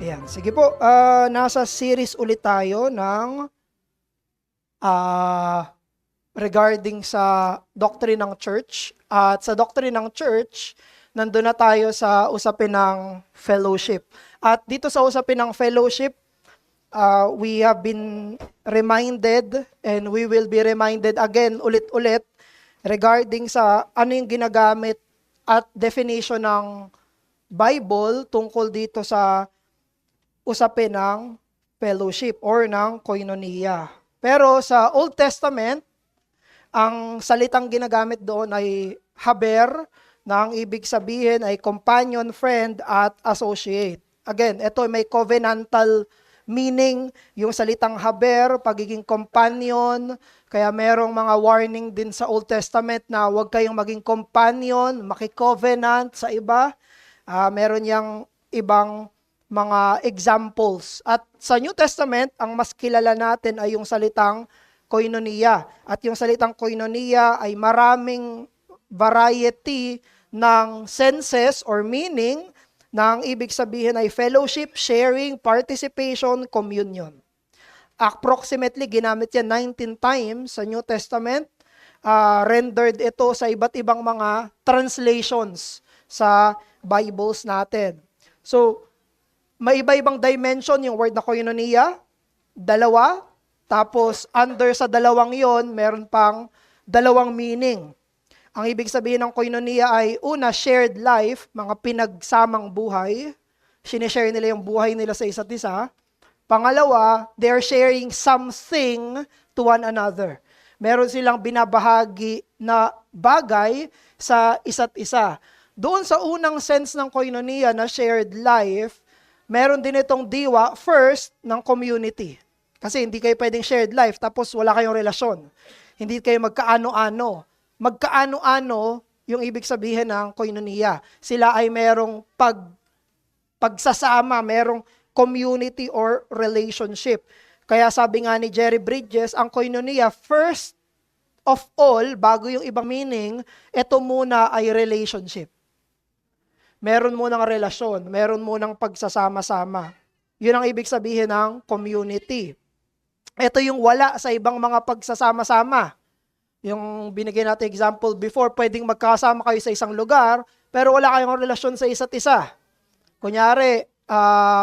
Ayan, sige po. Nasa series ulit tayo ng ah, regarding sa doctrine ng church. At sa doctrine ng church, nandun na tayo sa usapin ng fellowship. At dito sa usapin ng fellowship, we have been reminded and we will be reminded again ulit-ulit regarding sa ano yung ginagamit at definition ng Bible tungkol dito sa usapin ng fellowship or ng koinonia. Pero sa Old Testament, ang salitang ginagamit doon ay haber, na ang ibig sabihin ay companion, friend, at associate. Again, ito may covenantal meaning, yung salitang haber, pagiging companion, kaya merong mga warning din sa Old Testament na huwag kayong maging companion, maki-covenant sa iba. Meron yang ibang mga examples. At sa New Testament, ang mas kilala natin ay yung salitang koinonia. At yung salitang koinonia ay maraming variety ng senses or meaning na ang ibig sabihin ay fellowship, sharing, participation, communion. Approximately, ginamit yan 19 times sa New Testament. Rendered ito sa iba't ibang mga translations sa Bibles natin. So, may iba-ibang dimension yung word na koinonia, dalawa, tapos under sa dalawang yon, meron pang dalawang meaning. Ang ibig sabihin ng koinonia ay una, shared life, mga pinagsamang buhay. Sinishare nila yung buhay nila sa isa't isa. Pangalawa, they're sharing something to one another. Meron silang binabahagi na bagay sa isa't isa. Doon sa unang sense ng koinonia na shared life, meron din itong diwa first ng community. Kasi hindi kayo pwedeng shared life tapos wala kayong relasyon. Hindi kayo magkaano-ano. Magkaano-ano yung ibig sabihin ng koinonia. Sila ay merong pagsasama, merong community or relationship. Kaya sabi nga ni Jerry Bridges, ang koinonia, first of all, bago yung ibang meaning, ito muna ay relationship. Meron munang relasyon, meron munang pagsasama-sama. Yun ang ibig sabihin ng community. Ito yung wala sa ibang mga pagsasama-sama. Yung binigyan natin example before, pwedeng magkasama kayo sa isang lugar, pero wala kayong relasyon sa isa't isa. Kunyari,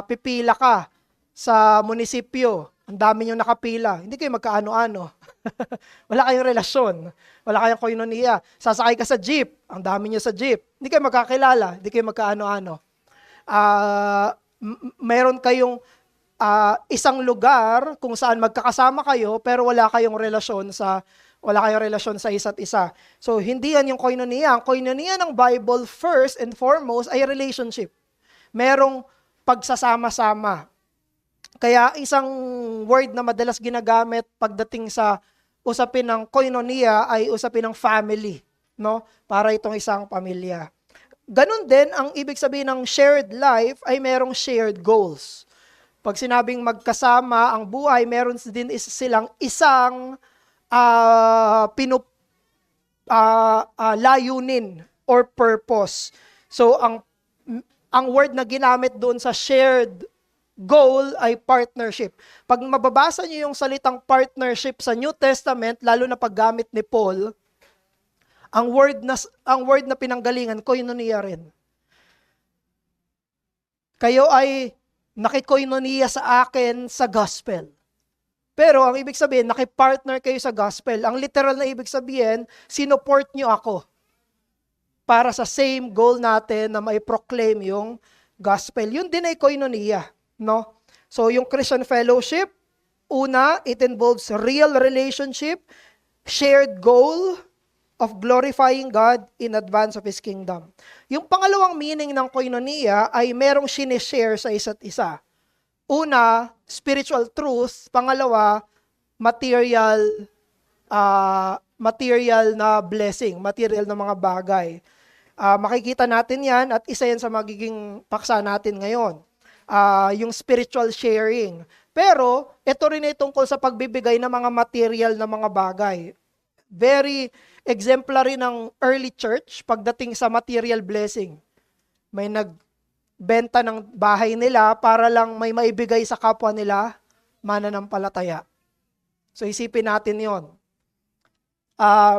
pipila ka sa munisipyo, ang dami nyo nakapila, hindi kayo magkaano-ano. Wala kayong relasyon, wala kayong koinonia. Sasakay ka sa jeep, ang dami nyo sa jeep, hindi kayo magkakilala, hindi kayo magkaano-ano. Meron kayong isang lugar kung saan magkakasama kayo pero wala kayong relasyon sa isa't isa. So hindi yan yung koinonia. Ang koinonia ng Bible first and foremost ay relationship. Merong pagsasama-sama. Kaya isang word na madalas ginagamit pagdating sa usapin ng koinonia ay usapin ng family, no? Para itong isang pamilya. Ganon din, ang ibig sabihin ng shared life ay merong shared goals. Pag sinabing magkasama ang buhay, meron din silang isang layunin or purpose. So ang word na ginamit doon sa shared goal ay partnership. Pag mababasa niyo yung salitang partnership sa New Testament, lalo na paggamit ni Paul, ang word na pinanggalingan, koinonia rin. Kayo ay nakikoinonia sa akin sa gospel. Pero ang ibig sabihin, nakipartner kayo sa gospel. Ang literal na ibig sabihin, sinuport nyo ako para sa same goal natin na mai-proclaim yung gospel. Yun din ay koinonia, no? So yung Christian fellowship, una, it involves real relationship, shared goal of glorifying God in advance of His kingdom. Yung pangalawang meaning ng koinonia ay merong sinishare sa isa't isa. Una, spiritual truth. Pangalawa, material na blessing, material na mga bagay. Makikita natin yan at isa yan sa magiging paksa natin ngayon. Yung spiritual sharing. Pero, ito rin ay tungkol sa pagbibigay ng mga material na mga bagay. Very exemplary ng early church pagdating sa material blessing. May benta ng bahay nila para lang may maibigay sa kapwa nila, mananampalataya. So isipin natin yon.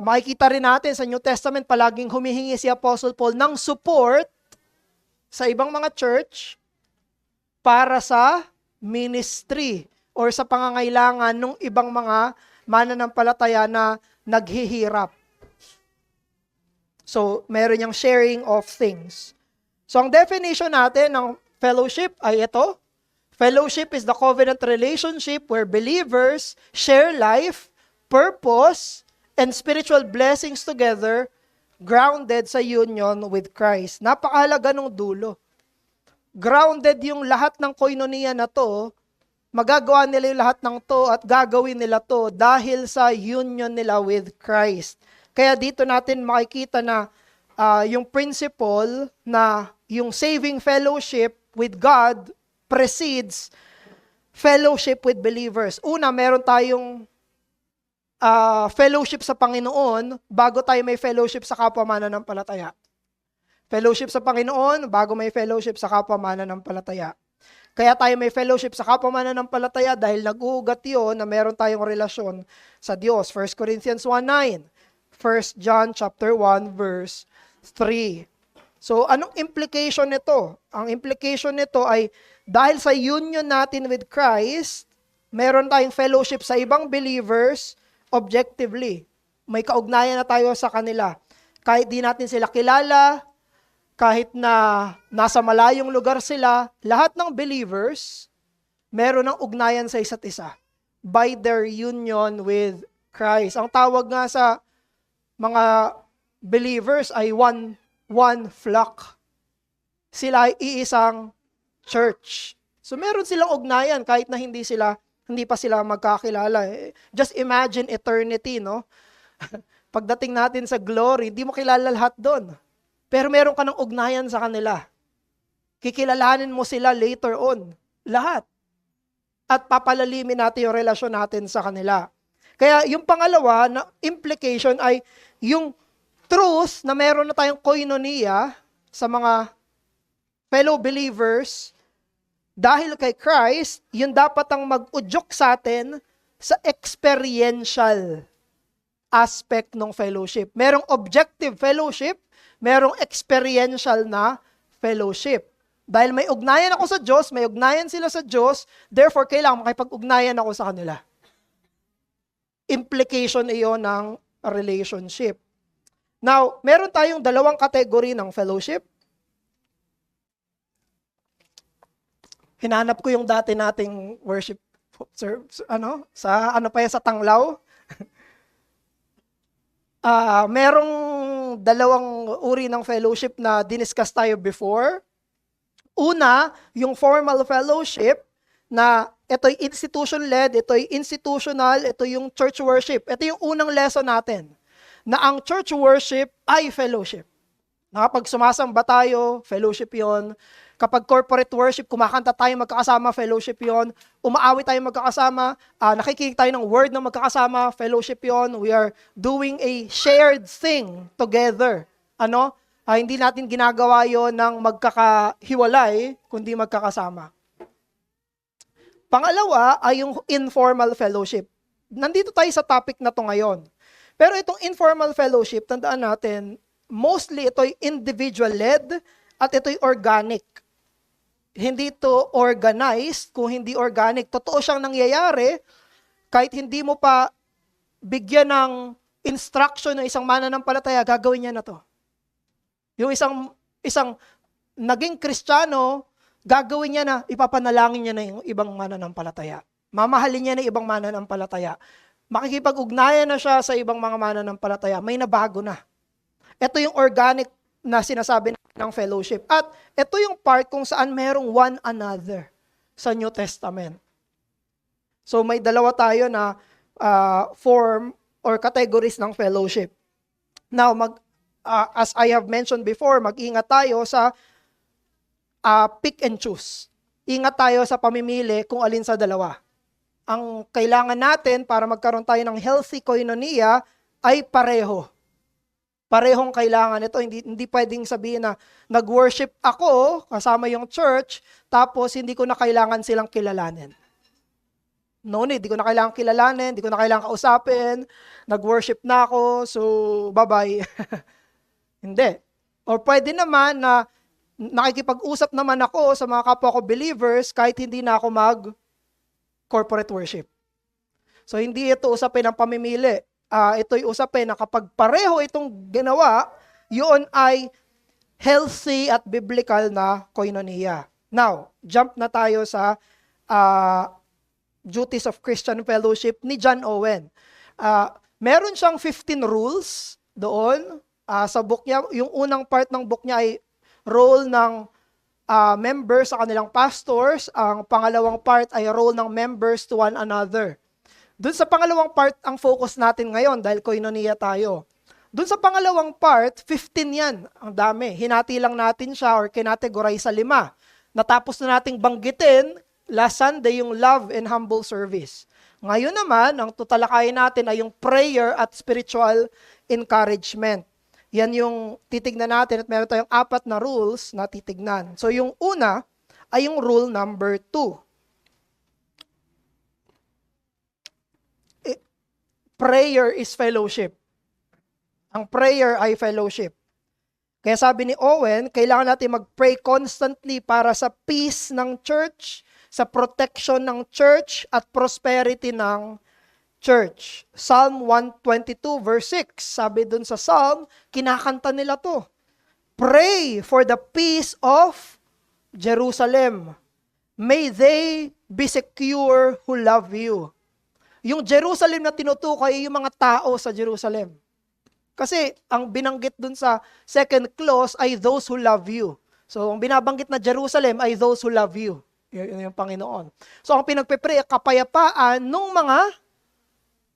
Makikita rin natin sa New Testament, palaging humihingi si Apostle Paul ng support sa ibang mga church para sa ministry or sa pangangailangan ng ibang mga mananampalataya na naghihirap. So, meron yung sharing of things. So, ang definition natin ng fellowship ay ito. Fellowship is the covenant relationship where believers share life, purpose, and spiritual blessings together, grounded sa union with Christ. Napakahalaga ng dulo. Grounded yung lahat ng koinonia na to, magagawa nila yung lahat ng to at gagawin nila to dahil sa union nila with Christ. Kaya dito natin makikita na yung principle na yung saving fellowship with God precedes fellowship with believers. Una, meron tayong fellowship sa Panginoon bago tayo may fellowship sa kapwa mananampalataya. Fellowship sa Panginoon bago may fellowship sa kapwa mananampalataya. Kaya tayo may fellowship sa kapwa mananampalataya dahil nag-uugat yun na meron tayong relasyon sa Diyos. 1 Corinthians 1:9, 1 John chapter 1 verse 3. So anong implication nito? Ang implication nito ay dahil sa union natin with Christ, meron tayong fellowship sa ibang believers objectively. May kaugnayan na tayo sa kanila. Kahit di natin sila kilala, kahit na nasa malayong lugar sila, lahat ng believers, meron ng ugnayan sa isa't isa by their union with Christ. Ang tawag nga sa mga believers ay one flock. Sila ay iisang church. So meron silang ugnayan kahit na hindi pa sila magkakilala. Just imagine eternity, no? Pagdating natin sa glory, hindi mo kilala lahat doon. Pero meron ka ng ugnayan sa kanila. Kikilalanin mo sila later on. Lahat. At papalalimin natin yung relasyon natin sa kanila. Kaya yung pangalawa na implication ay yung truth na meron na tayong koinonia sa mga fellow believers dahil kay Christ, yun dapat ang mag-udyok sa atin sa experiential aspect ng fellowship. Merong objective fellowship, merong experiential na fellowship. Dahil may ugnayan ako sa Diyos, may ugnayan sila sa Diyos, therefore kailangan makipag-ugnayan ako sa kanila. Implication iyon ng relationship. Now, meron tayong dalawang kategory ng fellowship. Hinanap ko yung dati nating worship sa Tanglaw. Merong dalawang uri ng fellowship na diniscuss tayo before. Una, yung formal fellowship na ito'y institution-led, ito'y institutional, ito yung church worship. Ito yung unang lesson natin, na ang church worship ay fellowship. Kapag sumasamba tayo, fellowship yon. Kapag corporate worship, kumakanta tayo magkakasama, fellowship yon. Umaawi tayo magkakasama, nakikinig tayo ng word na magkakasama, fellowship yon. We are doing a shared thing together. Hindi natin ginagawa yon ng magkakahiwalay, kundi magkakasama. Pangalawa ay yung informal fellowship. Nandito tayo sa topic na to ngayon. Pero itong informal fellowship, tandaan natin, mostly ito'y individual-led at ito'y organic. Hindi ito organized, kung hindi organic. Totoo siyang nangyayari, kahit hindi mo pa bigyan ng instruction ng isang mananampalataya, gagawin niya na to. Yung isang naging Kristiyano, gagawin niya na, ipapanalangin niya na yung ibang mananampalataya. Mamahalin niya na ibang mananampalataya. Makikipag-ugnayan na siya sa ibang mga mananampalataya. May nabago na. Ito yung organic na sinasabi ng fellowship. At ito yung part kung saan merong one another sa New Testament. So may dalawa tayo na form or categories ng fellowship. Now, as I have mentioned before, mag-ingat tayo sa pick and choose. Ingat tayo sa pamimili kung alin sa dalawa. Ang kailangan natin para magkaroon tayo ng healthy koinonia ay pareho. Parehong kailangan ito. Hindi pwedeng sabihin na nag-worship ako kasama yung church, tapos hindi ko na kailangan silang kilalanin. No need, di ko na kailangan kilalanin, di ko na kailangan kausapin, nag-worship na ako, so bye-bye. Hindi. Or pwede naman na nakikipag-usap naman ako sa mga kapwa ko believers kahit hindi na ako mag-corporate worship. So hindi ito usapin ng pamimili. Ito'y usapin na kapag pareho itong ginawa, yun ay healthy at biblical na koinonia. Now, jump na tayo sa Duties of Christian Fellowship ni John Owen. Meron siyang 15 rules doon sa book niya. Yung unang part ng book niya ay role ng members sa kanilang pastors. Ang pangalawang part ay role ng members to one another. Doon sa pangalawang part ang focus natin ngayon dahil koinonia tayo. Doon sa pangalawang part, 15 yan. Ang dami. Hinati lang natin siya or kinategorize sa 5. Natapos na nating banggitin last Sunday yung love and humble service. Ngayon naman, ang tutalakayin natin ay yung prayer at spiritual encouragement. Yan yung titignan natin at meron tayong 4 na rules na titignan. So yung una ay yung rule number 2. Prayer is fellowship. Ang prayer ay fellowship. Kaya sabi ni Owen, kailangan natin mag-pray constantly para sa peace ng church, sa protection ng church, at prosperity ng church. Psalm 122 verse 6, sabi dun sa Psalm, kinakanta nila to. Pray for the peace of Jerusalem. May they be secure who love you. Yung Jerusalem na tinutukoy, yung mga tao sa Jerusalem. Kasi ang binanggit dun sa second clause ay those who love you. So ang binabanggit na Jerusalem ay those who love you. Yun yung Panginoon. So ang pinagpipray, kapayapaan ng mga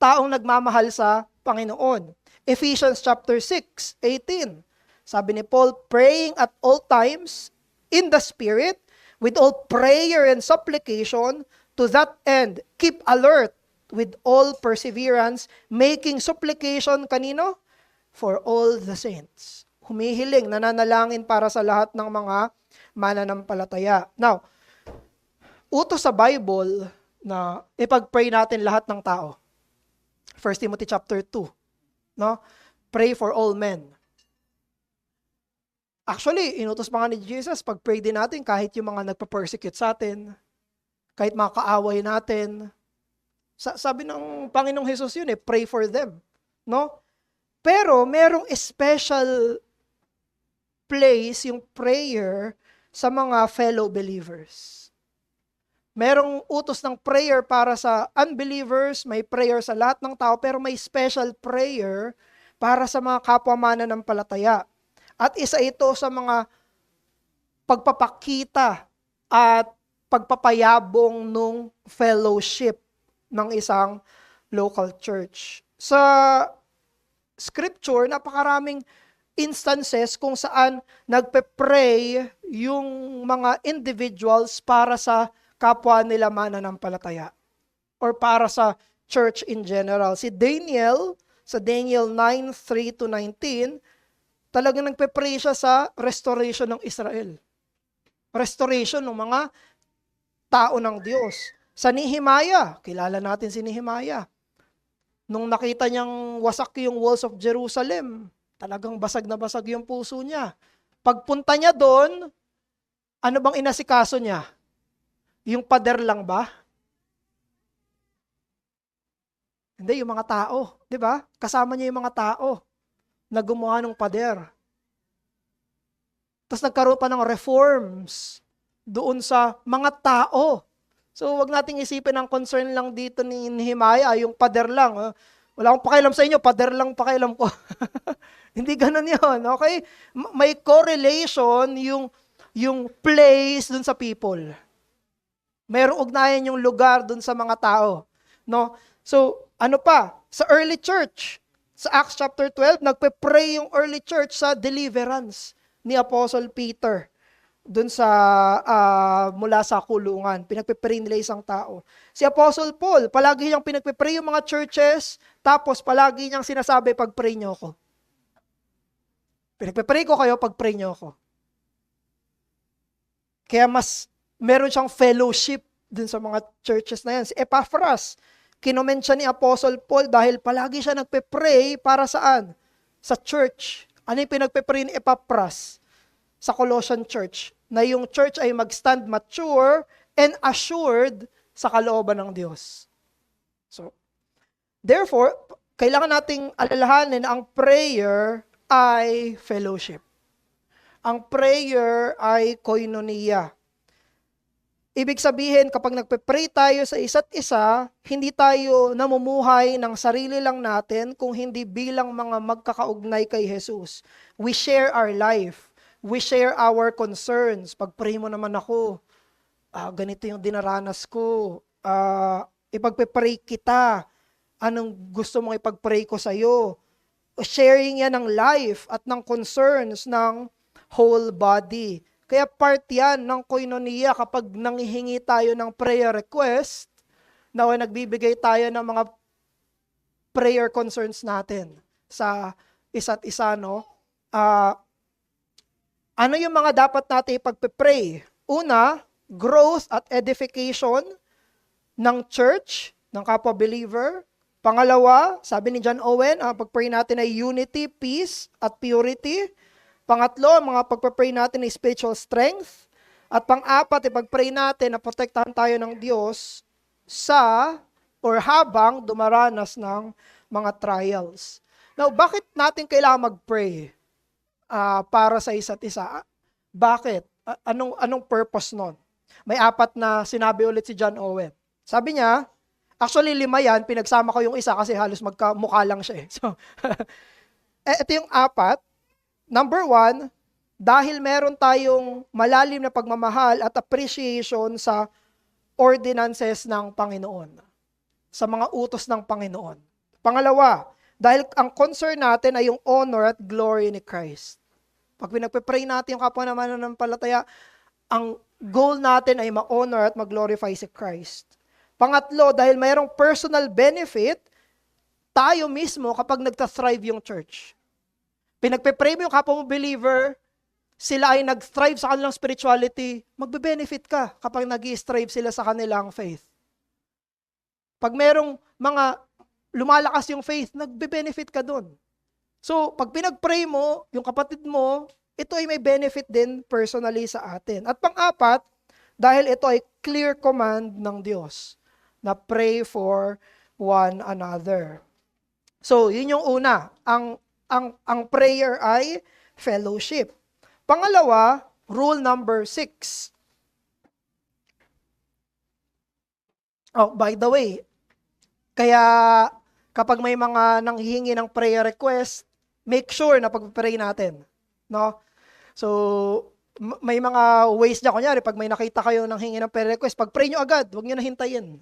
taong nagmamahal sa Panginoon. Ephesians chapter 6:18. Sabi ni Paul, praying at all times in the Spirit, with all prayer and supplication, to that end, keep alert with all perseverance, making supplication kanino? For all the saints. Humihiling, nananalangin para sa lahat ng mga mananampalataya. Now, utos sa Bible na ipag-pray natin lahat ng tao. 1 Timothy chapter 2. No? Pray for all men. Actually, inutos pa nga ni Jesus, pag-pray din natin kahit yung mga nagpa-persecute sa atin, kahit mga kaaway natin. Sabi ng Panginoong Jesus yun pray for them. No? Pero merong special place yung prayer sa mga fellow believers. Merong utos ng prayer para sa unbelievers, may prayer sa lahat ng tao, pero may special prayer para sa mga kapwa mananampalataya. At isa ito sa mga pagpapakita at pagpapayabong nung fellowship ng isang local church. Sa Scripture, napakaraming instances kung saan nagpe-pray yung mga individuals para sa kapwa nila mananampalataya or para sa church in general. Si Daniel, sa Daniel 9:3-19, talagang nagpe-pray siya sa restoration ng Israel. Restoration ng mga tao ng Diyos. Sa Nehemiah, kilala natin si Nehemiah. Nung nakita niyang wasak yung walls of Jerusalem, talagang basag na basag yung puso niya. Pagpunta niya doon, ano bang inasikaso niya? Yung pader lang ba? Hindi, yung mga tao. Di ba? Kasama niya yung mga tao na gumawa ng pader. Tapos nagkaroon pa ng reforms doon sa mga tao. So wag nating isipin ang concern lang dito ni Nehemiah, yung pader lang. Wala akong pakialam sa inyo, pader lang pakialam ko. Hindi ganun yun, okay? May correlation yung place dun sa people. Mayroong ugnayan yung lugar dun sa mga tao. No? So, ano pa? Sa early church, sa Acts chapter 12, nagpe-pray yung early church sa deliverance ni Apostle Peter. Doon sa mula sa kulungan, pinagpe-pray nila isang tao. Si Apostle Paul, palagi niyang pinagpe-pray yung mga churches, tapos palagi niyang sinasabi, pag-pray niyo ako. Pinagpe-pray ko kayo pag pray niyo ako. Kaya mas meron siyang fellowship dun sa mga churches na yan. Si Epaphras, kinoment siya ni Apostle Paul dahil palagi siya nagpe-pray para saan? Sa church. Ano yung pinagpe-pray ni Epaphras sa Colossian church? Na yung church ay mag-stand mature and assured sa kalooban ng Diyos. So, therefore, kailangan nating alalahanin na ang prayer ay fellowship. Ang prayer ay koinonia. Ibig sabihin, kapag nagpe-pray tayo sa isa't isa, hindi tayo namumuhay ng sarili lang natin kung hindi bilang mga magkakaugnay kay Jesus. We share our life. We share our concerns. Pag-pray mo naman ako, ganito yung dinaranas ko. Ipagpe-pray kita. Anong gusto mong ipag-pray ko sa'yo? Sharing yan ng life at ng concerns ng whole body. Kaya part yan ng koinonia kapag nanghihingi tayo ng prayer request, na nagbibigay tayo ng mga prayer concerns natin sa isa't isa, no? Ano yung mga dapat natin ipagpe-pray? Una, growth at edification ng church, ng kapwa believer. Pangalawa, sabi ni John Owen, ang pag-pray natin ay unity, peace, at purity. Pangatlo, mga pag-pray natin ay spiritual strength. At pang-apat, ipag-pray natin na protektahan tayo ng Diyos sa or habang dumaranas ng mga trials. Now, bakit natin kailangan mag-pray para sa isa't isa? Bakit? Anong purpose nun? May apat na sinabi ulit si John Owen. Sabi niya, actually 5 yan, pinagsama ko yung isa kasi halos magkamukha lang siya. So, ito yung apat. Number 1, dahil meron tayong malalim na pagmamahal at appreciation sa ordinances ng Panginoon, sa mga utos ng Panginoon. Pangalawa, dahil ang concern natin ay yung honor at glory ni Christ. Pag pinagpe-pray natin yung kapwa naman ng palataya, ang goal natin ay ma-honor at mag-glorify si Christ. Pangatlo, dahil mayroong personal benefit, tayo mismo kapag nagta-thrive yung church. Pinagpe-pray mo yung kapwa mo believer, sila ay nag-thrive sa kanilang spirituality, magbe-benefit ka kapag nag-i-strive sila sa kanilang faith. Pag merong mga lumalakas yung faith, nagbe-benefit ka dun. So, pag pinag-pray mo, yung kapatid mo, ito ay may benefit din personally sa atin. At pang-apat, dahil ito ay clear command ng Diyos na pray for one another. So, yun yung una. Ang prayer ay fellowship. Pangalawa, rule number 6. Oh, by the way, kaya kapag may mga nanghihingi ng prayer request, make sure na pag-pray natin. No? So, may mga ways niya. Kunyari, pag may nakita kayo ng hingi ng prayer request, pag-pray nyo agad, huwag nyo na hintayin.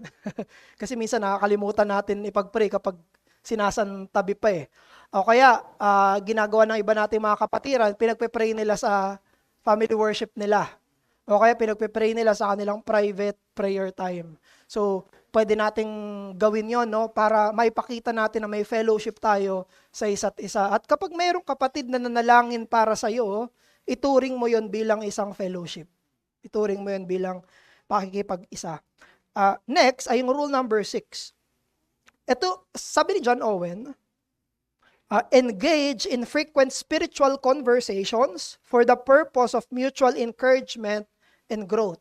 Kasi minsan nakakalimutan natin ipag-pray kapag sinasantabi pa eh. O kaya, ginagawa ng iba nating mga kapatiran, pinagpe-pray nila sa family worship nila. O kaya pinagpe-pray nila sa kanilang private prayer time. So, pwede nating gawin yon, no? Para maipakita natin na may fellowship tayo sa isa't isa. At kapag mayroong kapatid na nanalangin para sa iyo, ituring mo yon bilang isang fellowship. Ituring mo yon bilang pakikipag-isa. Next ay yung rule number 6. Ito, sabi ni John Owen, engage in frequent spiritual conversations for the purpose of mutual encouragement and growth.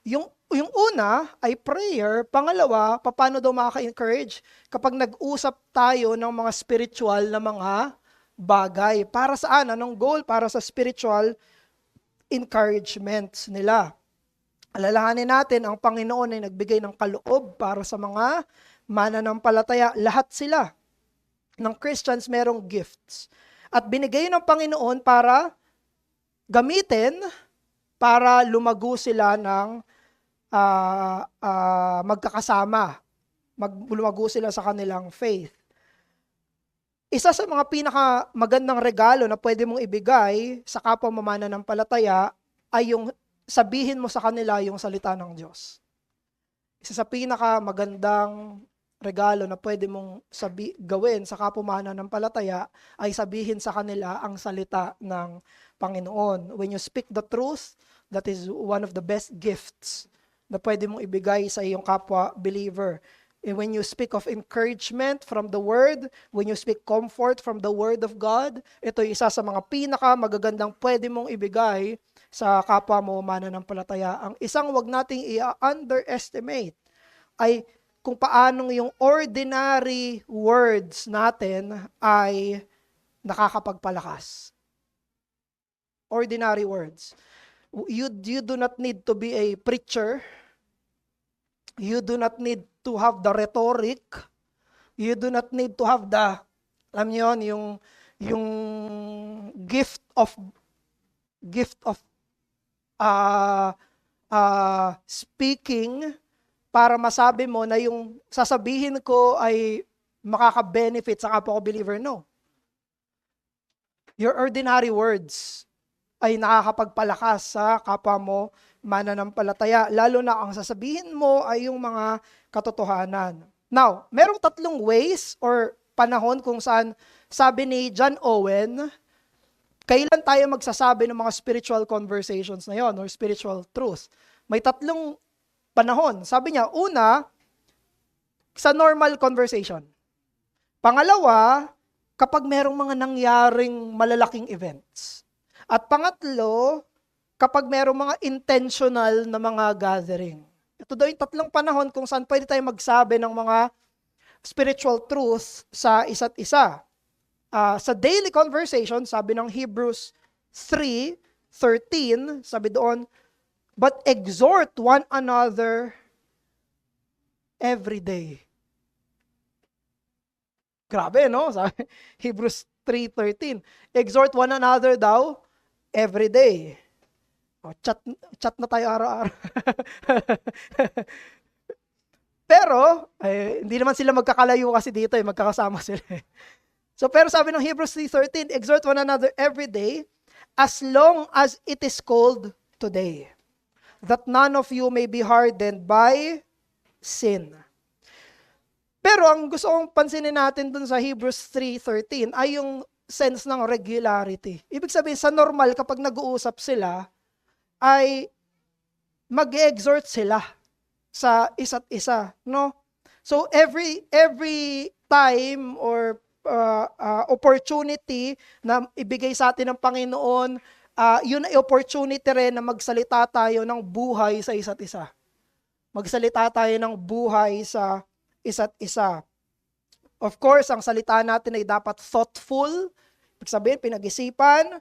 Yung una ay prayer. Pangalawa, paano daw makaka-encourage? Kapag nag-usap tayo ng mga spiritual na mga bagay. Para saan? Anong goal? Para sa spiritual encouragements nila. Alalahanin natin, ang Panginoon ay nagbigay ng kaloob para sa mga mananampalataya. Lahat sila ng Christians merong gifts. At binigay ng Panginoon para gamitin para lumago sila ng magkakasama. Lumago sila sa kanilang faith. Isa sa mga pinakamagandang regalo na pwede mong ibigay sa kapwa mananampalataya ay yung sabihin mo sa kanila yung salita ng Diyos. Isa sa pinakamagandang regalo na pwede mong gawin sa kapwa mananampalataya ay sabihin sa kanila ang salita ng Panginoon. When you speak the truth, that is one of the best gifts na pwede mong ibigay sa iyong kapwa believer. And when you speak of encouragement from the Word, when you speak comfort from the Word of God, ito ay isa sa mga magagandang pwede mong ibigay sa kapwa mo mananampalataya. Ang isang wag nating i-underestimate ay kung paanong yung ordinary words natin ay nakakapagpalakas. Ordinary words. You do not need to be a preacher. You do not need to have the rhetoric. You do not need to have the, alam niyo yun, yung gift of speaking para masabi mo na yung sasabihin ko ay makaka-benefit sa kapwa ko believer. No. Your ordinary words ay nakakapagpalakas sa kapwa mo mananampalataya, lalo na ang sasabihin mo ay yung mga katotohanan. Now, merong 3 ways or panahon kung saan sabi ni John Owen, kailan tayo magsasabi ng mga spiritual conversations na yon or spiritual truth. May 3 panahon. Sabi niya, una, sa normal conversation. Pangalawa, kapag merong mga nangyaring malalaking events. At pangatlo, kapag merong mga intentional na mga gathering. Ito daw yung 3 panahon kung saan pwede tayo magsabi ng mga spiritual truth sa isa't isa. Sa daily conversation, sabi ng Hebrews 3:13, sabi doon, but exhort one another every day. Grabe, no? Sabi, Hebrews 3:13. Exhort one another daw every day. Chat na tayo araw-araw. Pero, hindi naman sila magkakalayo kasi dito, magkakasama sila. So, pero sabi ng Hebrews 3:13, exhort one another every day, as long as it is called today, that none of you may be hardened by sin. Pero ang gusto kong pansinin natin dun sa Hebrews 3:13 ay yung sense ng regularity. Ibig sabihin, sa normal, kapag nag-uusap sila, ay mag-exhort sila sa isa't isa, no? So every time or opportunity na ibigay sa atin ng Panginoon, yun ay opportunity rin na magsalita tayo ng buhay sa isa't isa. Magsalita tayo ng buhay sa isa't isa. Of course, ang salita natin ay dapat thoughtful, ibig sabihin, pinag-isipan,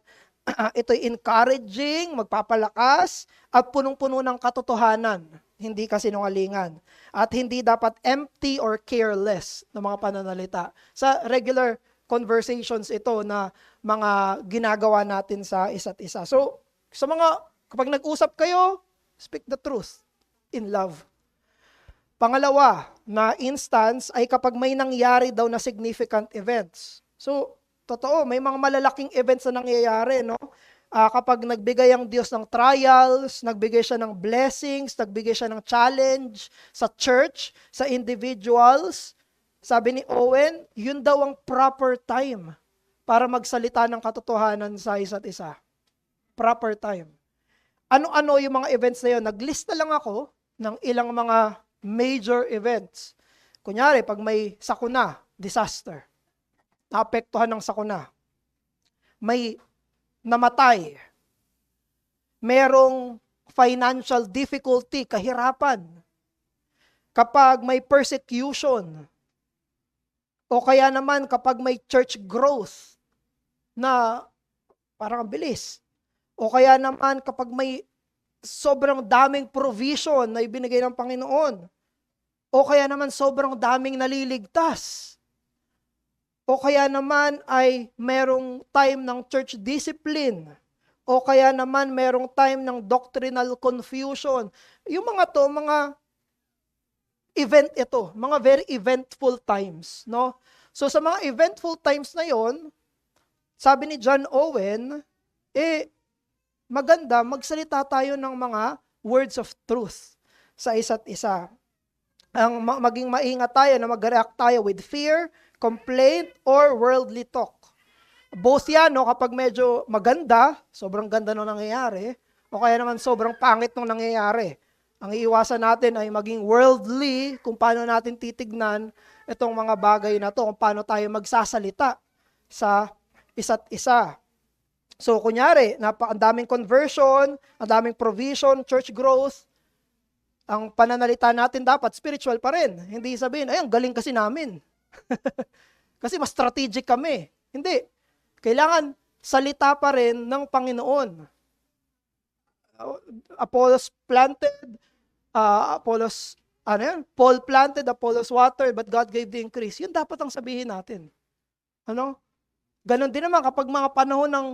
ito'y encouraging, magpapalakas, at punong-puno ng katotohanan, hindi kasinungalingan. At hindi dapat empty or careless na mga pananalita. Sa regular conversations ito na mga ginagawa natin sa isa't isa. So, kapag nag-usap kayo, speak the truth in love. Pangalawa na instance ay kapag may nangyari daw na significant events. So, totoo, may mga malalaking events na nangyayari, no? Kapag nagbigay ang Diyos ng trials, nagbigay siya ng blessings, nagbigay siya ng challenge sa church, sa individuals, sabi ni Owen, yun daw ang proper time para magsalita ng katotohanan sa isa't isa. Proper time. Ano-ano yung mga events na yun? Naglista lang ako ng ilang mga major events. Kunyari, pag may sakuna, disaster, naapektuhan ng sakuna, may namatay, merong financial difficulty, kahirapan, kapag may persecution, o kaya naman kapag may church growth na parang ang bilis, o kaya naman kapag may sobrang daming provision na ibinigay ng Panginoon, o kaya naman sobrang daming naliligtas, o kaya naman ay merong time ng church discipline, o kaya naman merong time ng doctrinal confusion. Yung mga event ito, mga very eventful times, no? So sa mga eventful times na yon, sabi ni John Owen, maganda magsalita tayo ng mga words of truth sa isa't isa. maging maingat tayo na mag-react tayo with fear, complaint, or worldly talk. Both yan, no, kapag medyo maganda, sobrang ganda nung nangyayari, o kaya naman sobrang pangit nung nangyayari. Ang iiwasan natin ay maging worldly kung paano natin titignan itong mga bagay na to, kung paano tayo magsasalita sa isa't isa. So, kunyari, ang daming conversion, ang daming provision, church growth, ang pananalita natin dapat spiritual pa rin. Hindi sabihin, ay, ang galing kasi namin. Kasi mas strategic kami. Hindi. Kailangan salita pa rin ng Panginoon. Apollos planted, Paul planted, Apollos watered, but God gave the increase. Yun dapat ang sabihin natin. Ano? Ganon din naman kapag mga panahon ng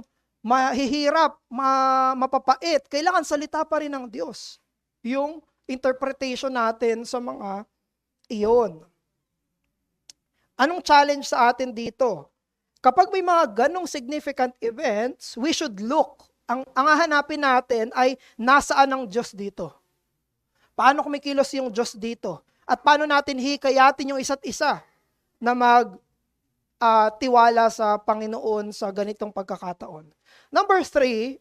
mahihirap, mapapait, kailangan salita pa rin ng Diyos. Yung interpretation natin sa mga iyon. Anong challenge sa atin dito? Kapag may mga ganong significant events, we should look. Ang hahanapin natin ay nasaan ang Diyos dito. Paano kumikilos yung Diyos dito? At paano natin hikayatin yung isa't isa na tiwala sa Panginoon sa ganitong pagkakataon. Number 3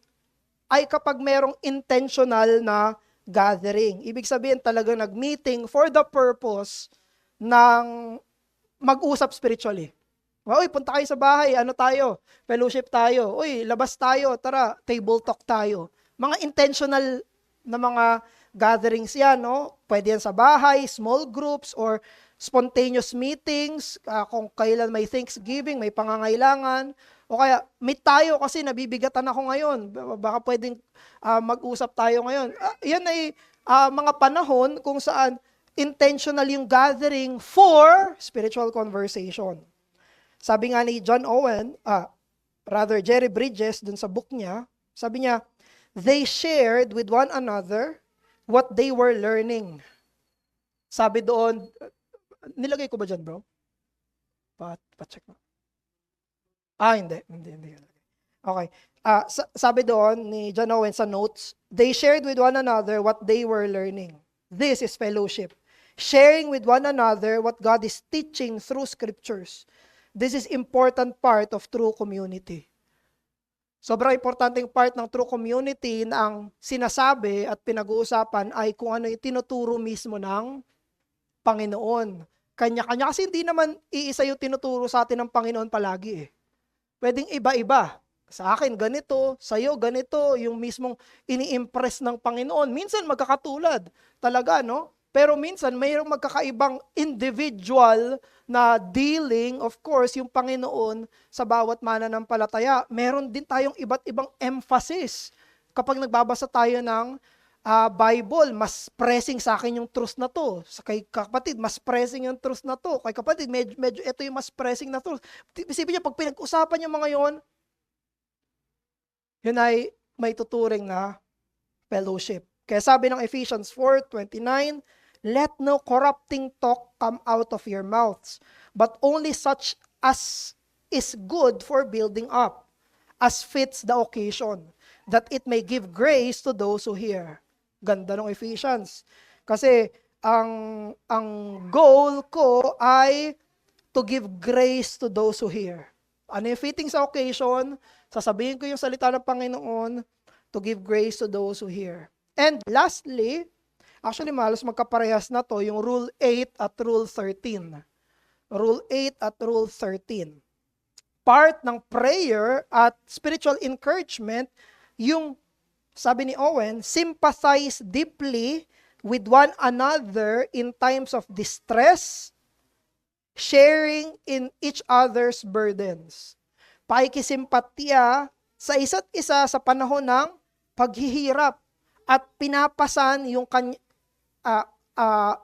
ay kapag merong intentional na gathering. Ibig sabihin talagang nag-meeting for the purpose ng mag-usap spiritually. Uy, punta kayo sa bahay, ano tayo? Fellowship tayo. Uy, labas tayo, tara, table talk tayo. Mga intentional na mga gatherings yan, no? Pwede yan sa bahay, small groups, or spontaneous meetings, kung kailan may Thanksgiving, may pangangailangan, o kaya meet tayo kasi nabibigatan ako ngayon. Baka pwedeng mag-usap tayo ngayon. Yan ay mga panahon kung saan intentional yung gathering for spiritual conversation. Sabi nga ni John Owen, Jerry Bridges, dun sa book niya, sabi niya, they shared with one another what they were learning. Sabi doon, nilagay ko ba dyan, bro? Pa-check mo. Hindi. Okay. Sabi doon ni John Owen sa notes, they shared with one another what they were learning. This is fellowship. Sharing with one another what God is teaching through scriptures. This is important part of true community. Sobrang importanteng part ng true community na ang sinasabi at pinag-uusapan ay kung ano yung tinuturo mismo ng Panginoon. Kanya-kanya kasi hindi naman iisa yung tinuturo sa atin ng Panginoon palagi eh. Pwedeng iba-iba. Sa akin ganito, sa'yo ganito, yung mismong ini-impress ng Panginoon. Minsan magkakatulad talaga, no? Pero minsan mayroong magkakaibang individual na dealing, of course, yung Panginoon sa bawat mananampalataya. Meron din tayong iba't ibang emphasis. Kapag nagbabasa tayo ng Bible, mas pressing sa akin yung truth na to. Kay kapatid, mas pressing yung truth na to. Kay kapatid, medyo ito yung mas pressing na truth. Isipin niyo, pag pinag-usapan yung mga yon, yun ay may tuturing na fellowship. Kaya sabi ng Ephesians 4:29, let no corrupting talk come out of your mouths, but only such as is good for building up, as fits the occasion, that it may give grace to those who hear. Ganda ng Ephesians. Kasi ang goal ko ay to give grace to those who hear. Ano yung fitting sa occasion? Sasabihin ko yung salita ng Panginoon to give grace to those who hear. And lastly, actually malos magkaparehas na to, yung Rule 8 at Rule 13. Rule 8 at Rule 13. Part ng prayer at spiritual encouragement, yung sabi ni Owen, sympathize deeply with one another in times of distress, sharing in each other's burdens. Pakikisimpatya sa isa't isa sa panahon ng paghihirap at pinapasan yung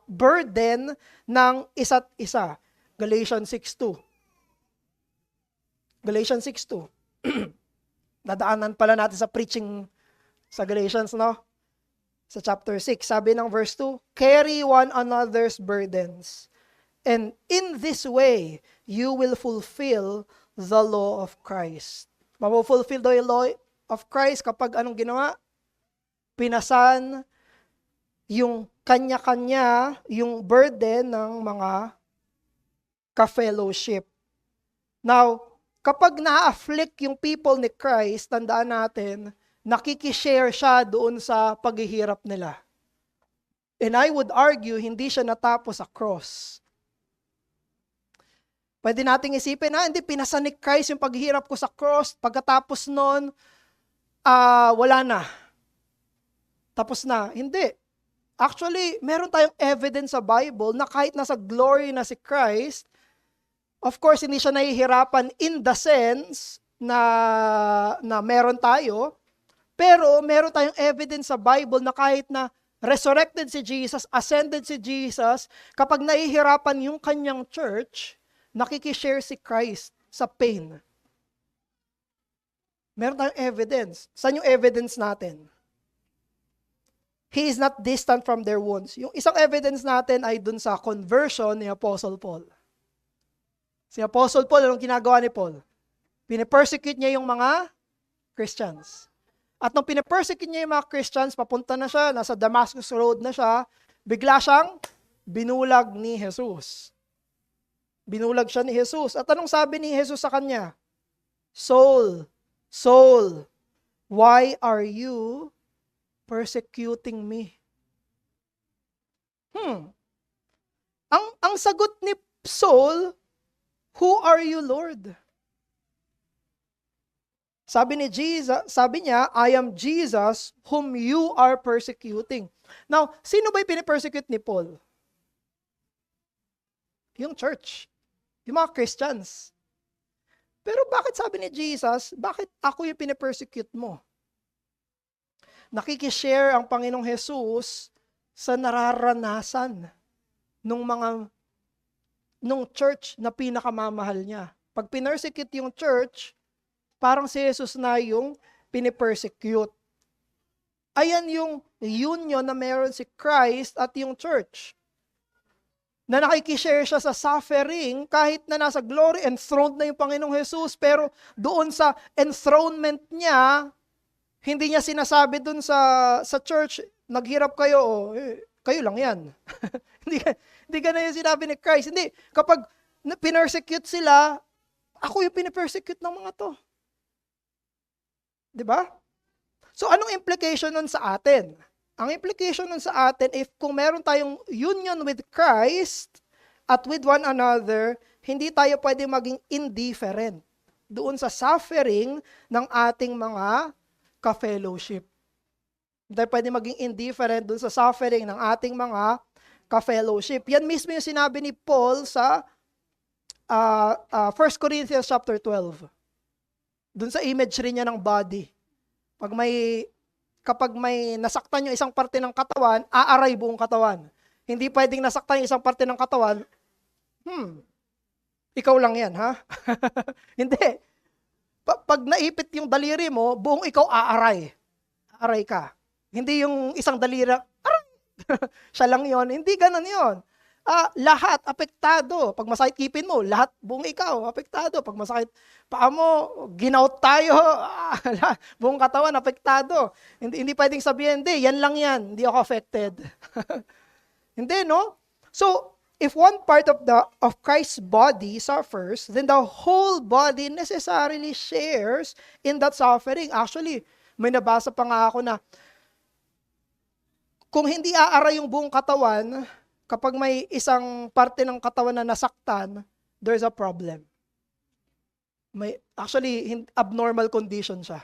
burden ng isa't isa. Galatians 6:2. Galatians 6:2. Nadaanan pala natin sa preaching sa Galatians, no? Sa chapter 6, sabi ng verse 2, carry one another's burdens, and in this way, you will fulfill the law of Christ. Mapufulfill the law of Christ kapag anong ginawa? Pinasan yung kanya-kanya, yung burden ng mga ka-fellowship. Now, kapag na-afflict yung people ni Christ, tandaan natin, nakikishare siya doon sa paghihirap nila. And I would argue, hindi siya natapos sa cross. Pwede nating isipin, hindi, pinasa ni Christ yung paghihirap ko sa cross. Pagkatapos nun, wala na. Tapos na. Hindi. Actually, meron tayong evidence sa Bible na kahit nasa glory na si Christ, of course, hindi siya nahihirapan in the sense na meron tayo, pero meron tayong evidence sa Bible na kahit na resurrected si Jesus, ascended si Jesus, kapag nahihirapan yung kanyang church, nakikishare si Christ sa pain. Meron tayong evidence. Saan yung evidence natin? He is not distant from their wounds. Yung isang evidence natin ay dun sa conversion ni Apostle Paul. Si Apostle Paul, anong ginagawa ni Paul? Pine-persecute niya yung mga Christians. At nung pine-persecute niya yung mga Christians, papunta na siya, nasa Damascus Road na siya, bigla siyang binulag ni Jesus. Binulag siya ni Jesus. At anong sabi ni Jesus sa kanya? Saul, Saul, why are you persecuting me? Ang sagot ni Saul, who are you, Lord? Sabi niya, I am Jesus whom you are persecuting. Now, sino ba yung pinipersecute ni Paul? Yung church. Yung mga Christians. Pero bakit sabi ni Jesus, bakit ako yung pinipersecute mo? Nakikishare ang Panginoong Jesus sa nararanasan nung church na pinakamamahal niya. Pag pinersecute yung church, parang si Jesus na yung pinipersecute. Ayan yung union na meron si Christ at yung church. Na nakikishare siya sa suffering kahit na nasa glory, enthroned na yung Panginoong Jesus, pero doon sa enthronement niya, hindi niya sinasabi doon sa church, naghirap kayo, kayo lang yan. hindi ganun yung sinabi ni Christ. Hindi, kapag pinersecute sila, ako yung pinipersecute ng mga to. Diba? So anong implication nun sa atin? Ang implication nun sa atin, if kung meron tayong union with Christ at with one another, hindi tayo pwede maging indifferent doon sa suffering ng ating mga ka-fellowship. Hindi tayo pwede maging indifferent doon sa suffering ng ating mga ka-fellowship. Yan mismo yung sinabi ni Paul sa 1 Corinthians chapter 12. Doon sa imagery niya ng body. Kapag may nasaktan yung isang parte ng katawan, aaray buong katawan. Hindi pwedeng nasaktan yung isang parte ng katawan, ikaw lang yan, ha? Hindi. Pag naipit yung daliri mo, buong ikaw aaray. Aaray ka. Hindi yung isang daliri, aray! Siya lang yon. Hindi ganun yon. Lahat apektado. Pag masakit kipin mo, lahat buong ikaw apektado. Pag masakit paa mo, ginaut tayo. Buong katawan apektado. Hindi pwedeng sabihin, hindi, yan lang yan. Hindi ako affected. Hindi, no? So, if one part of Christ's body suffers, then the whole body necessarily shares in that suffering. Actually, may nabasa pa nga ako na kung hindi aaray yung buong katawan, kapag may isang parte ng katawan na nasaktan, there's a problem. Actually, abnormal condition siya.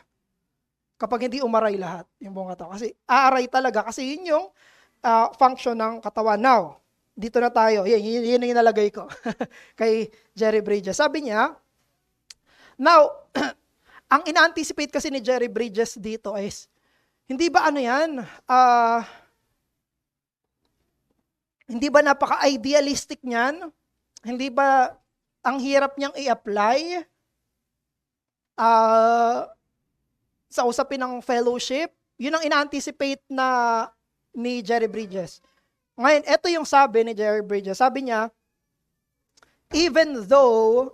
Kapag hindi umaray lahat yung buong katawan. Kasi aaray talaga. Kasi yun yung function ng katawan. Now, dito na tayo. Yun yung inalagay ko kay Jerry Bridges. Sabi niya, now, ang ina-anticipate kasi ni Jerry Bridges dito is, hindi ba ano yan? Hindi ba napaka-idealistic niyan? Hindi ba ang hirap niyang i-apply sa usapin ng fellowship? Yun ang ina-anticipate na ni Jerry Bridges. Ngayon, ito yung sabi ni Jerry Bridges. Sabi niya, even though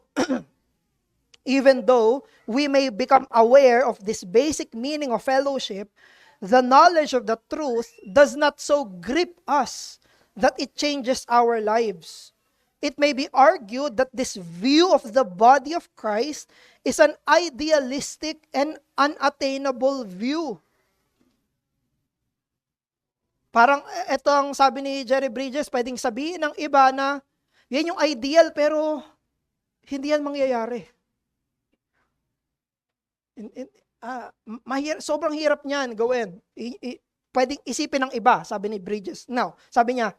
we may become aware of this basic meaning of fellowship, the knowledge of the truth does not so grip us that it changes our lives. It may be argued that this view of the body of Christ is an idealistic and unattainable view. Parang ito ang sabi ni Jerry Bridges, pwedeng sabihin ng iba na yan yung ideal pero hindi yan mangyayari. Sobrang hirap niyan gawin. Pwedeng isipin ng iba, sabi ni Bridges. Now, sabi niya,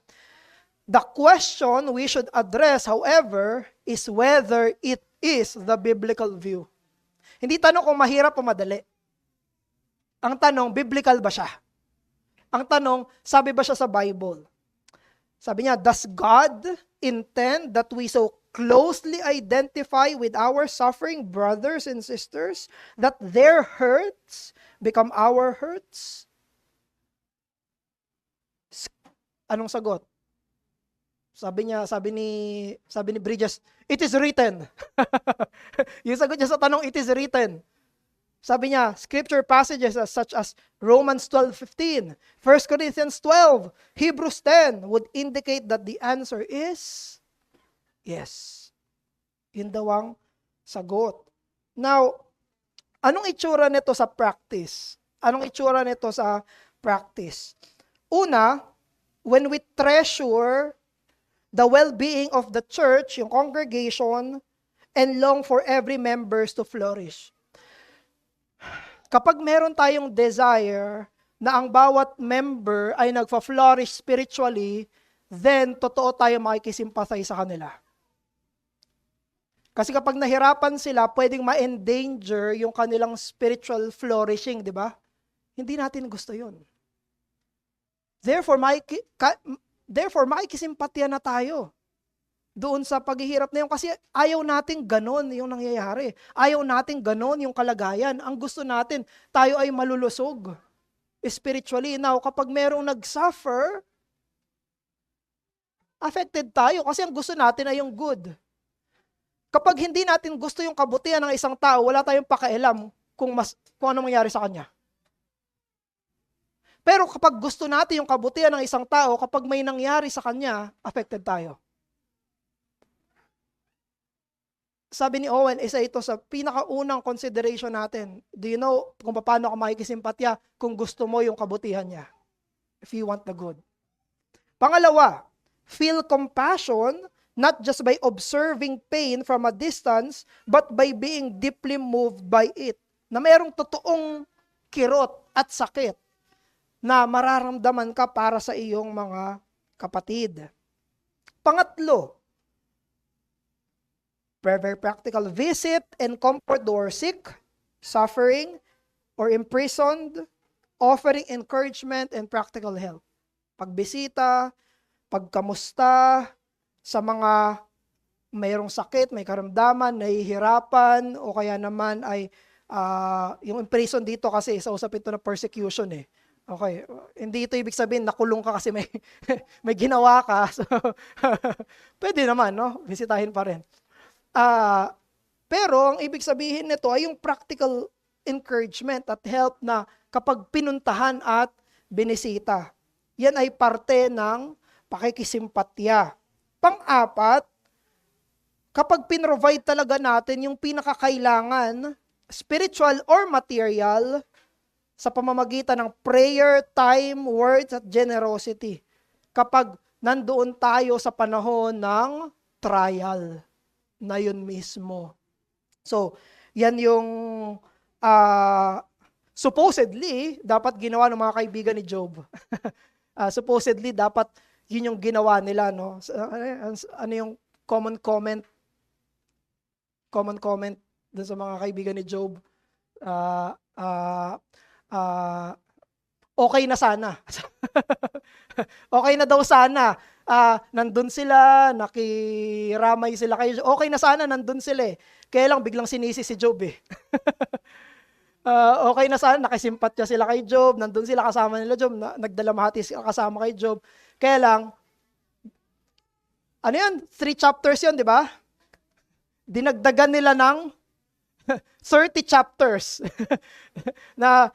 the question we should address, however, is whether it is the biblical view. Hindi tanong kung mahirap o madali. Ang tanong, biblical ba siya? Ang tanong, sabi ba siya sa Bible? Sabi niya, does God intend that we so closely identify with our suffering brothers and sisters that their hurts become our hurts? Anong sagot? Sabi ni Bridges, it is written. Yung sagot niya sa tanong, it is written. Sabi niya, scripture passages such as Romans 12:15, 1 Corinthians 12, Hebrews 10 would indicate that the answer is yes. Yun daw ang sagot. Now, anong itsura nito sa practice? Una, when we treasure the well-being of the church, yung congregation, and long for every members to flourish. Kapag meron tayong desire na ang bawat member ay nagfa-flourish spiritually, then totoo tayo makikisimpathize sa kanila. Kasi kapag nahirapan sila, pwedeng ma-endanger yung kanilang spiritual flourishing, di ba? Hindi natin gusto yun. Therefore, makikisimpatya na tayo doon sa paghihirap na yun kasi ayaw nating ganon yung nangyayari. Ayaw nating ganon yung kalagayan. Ang gusto natin, tayo ay malulusog spiritually. Now, kapag merong nag-suffer, affected tayo kasi ang gusto natin ay yung good. Kapag hindi natin gusto yung kabutihan ng isang tao, wala tayong pakialam kung ano mangyari sa kanya. Pero kapag gusto natin yung kabutihan ng isang tao, kapag may nangyari sa kanya, affected tayo. Sabi ni Owen, isa ito sa pinakaunang consideration natin. Do you know kung paano ka makikisimpatya kung gusto mo yung kabutihan niya? If you want the good. Pangalawa, feel compassion not just by observing pain from a distance, but by being deeply moved by it. Na mayroong totoong kirot at sakit na mararamdaman ka para sa iyong mga kapatid. Pangatlo, very practical, visit and comfort those sick, suffering, or imprisoned, offering encouragement and practical help. Pagbisita, pagkamusta sa mga mayroong sakit, may karamdaman, nahihirapan, o kaya naman ay yung imprison dito kasi sa usapin ito na persecution eh. Okay, hindi ito ibig sabihin nakulong ka kasi may may ginawa ka. So, pwede naman, no? Bisitahin pa rin. Pero ang ibig sabihin nito ay yung practical encouragement at help na kapag pinuntahan at binisita. Yan ay parte ng pakikisimpatya. Pang-apat, kapag pinrovide talaga natin yung pinakakailangan, spiritual or material, sa pamamagitan ng prayer, time, words, at generosity. Kapag nandoon tayo sa panahon ng trial na yun mismo. So, yan yung supposedly dapat ginawa ng mga kaibigan ni Job. Supposedly dapat yun yung ginawa nila, no? Ano yung common comment dun sa mga kaibigan ni Job? Okay na sana. Okay na daw sana. Nandun sila, nakiramay sila kay Job. Okay na sana, nandun sila eh. Kaya lang biglang sinisi si Job eh. Okay na sana, nakisimpatya sila kay Job, nandun sila kasama nila Job, nagdalamhati sila kasama kay Job. Kaya lang, ano yan? 3 chapters yun, di ba? Dinagdagan nila ng 30 chapters na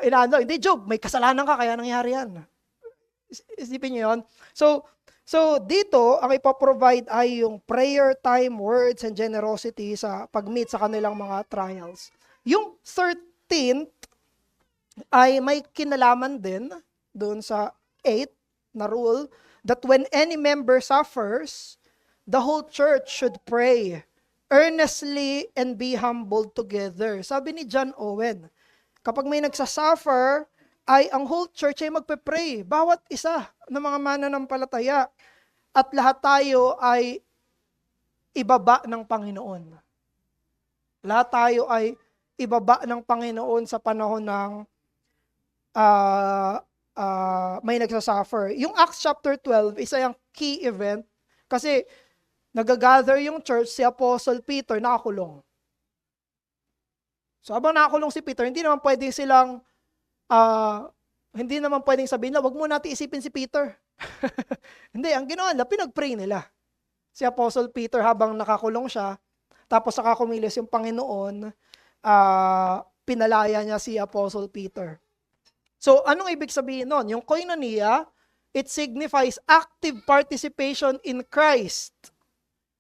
inaano, hindi Job, may kasalanan ka kaya nangyari yan. Isipin niyo 'yon. So dito ang ipoprovide ay yung prayer time, words and generosity sa pag-meet sa kanilang mga trials. Yung 13th ay may kinalaman din doon sa 8 na rule that when any member suffers, the whole church should pray earnestly and be humbled together. Sabi ni John Owen, kapag may nagsasuffer, ay ang whole church ay magpe-pray. Bawat isa ng mga mananampalataya. At lahat tayo ay ibaba ng Panginoon. Lahat tayo ay ibaba ng Panginoon sa panahon ng may nagsasuffer. Yung Acts chapter 12 isa yung key event kasi nagagather yung church, si Apostle Peter nakakulong. So habang nakakulong si Peter, hindi naman pwedeng sabihin na wag mo natin isipin si Peter. Hindi, ang ginawa nila, pinag-pray nila. Si Apostle Peter habang nakakulong siya, tapos saka kumilos yung Panginoon, pinalaya niya si Apostle Peter. So, anong ibig sabihin nun? Yung koinonia, it signifies active participation in Christ,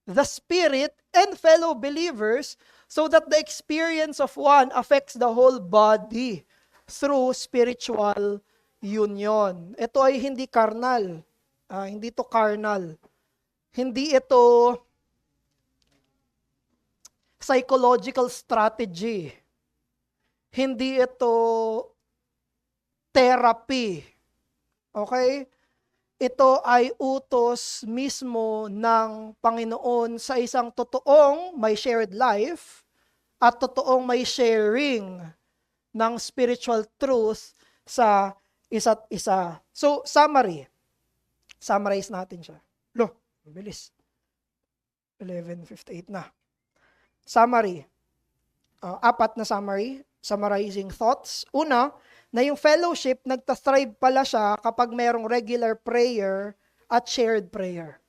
the Spirit, and fellow believers so that the experience of one affects the whole body through spiritual union. Ito ay hindi carnal. Hindi ito carnal. Hindi ito psychological strategy. Hindi ito therapy. Okay? Ito ay utos mismo ng Panginoon sa isang totoong may shared life at totoong may sharing ng spiritual truth sa isa't isa. So, summarize natin siya. Mabilis. 11:58 na. Summary. 4 na summary. Summarizing thoughts. Una, na yung fellowship, nagtathrive pala siya kapag merong regular prayer at shared prayer.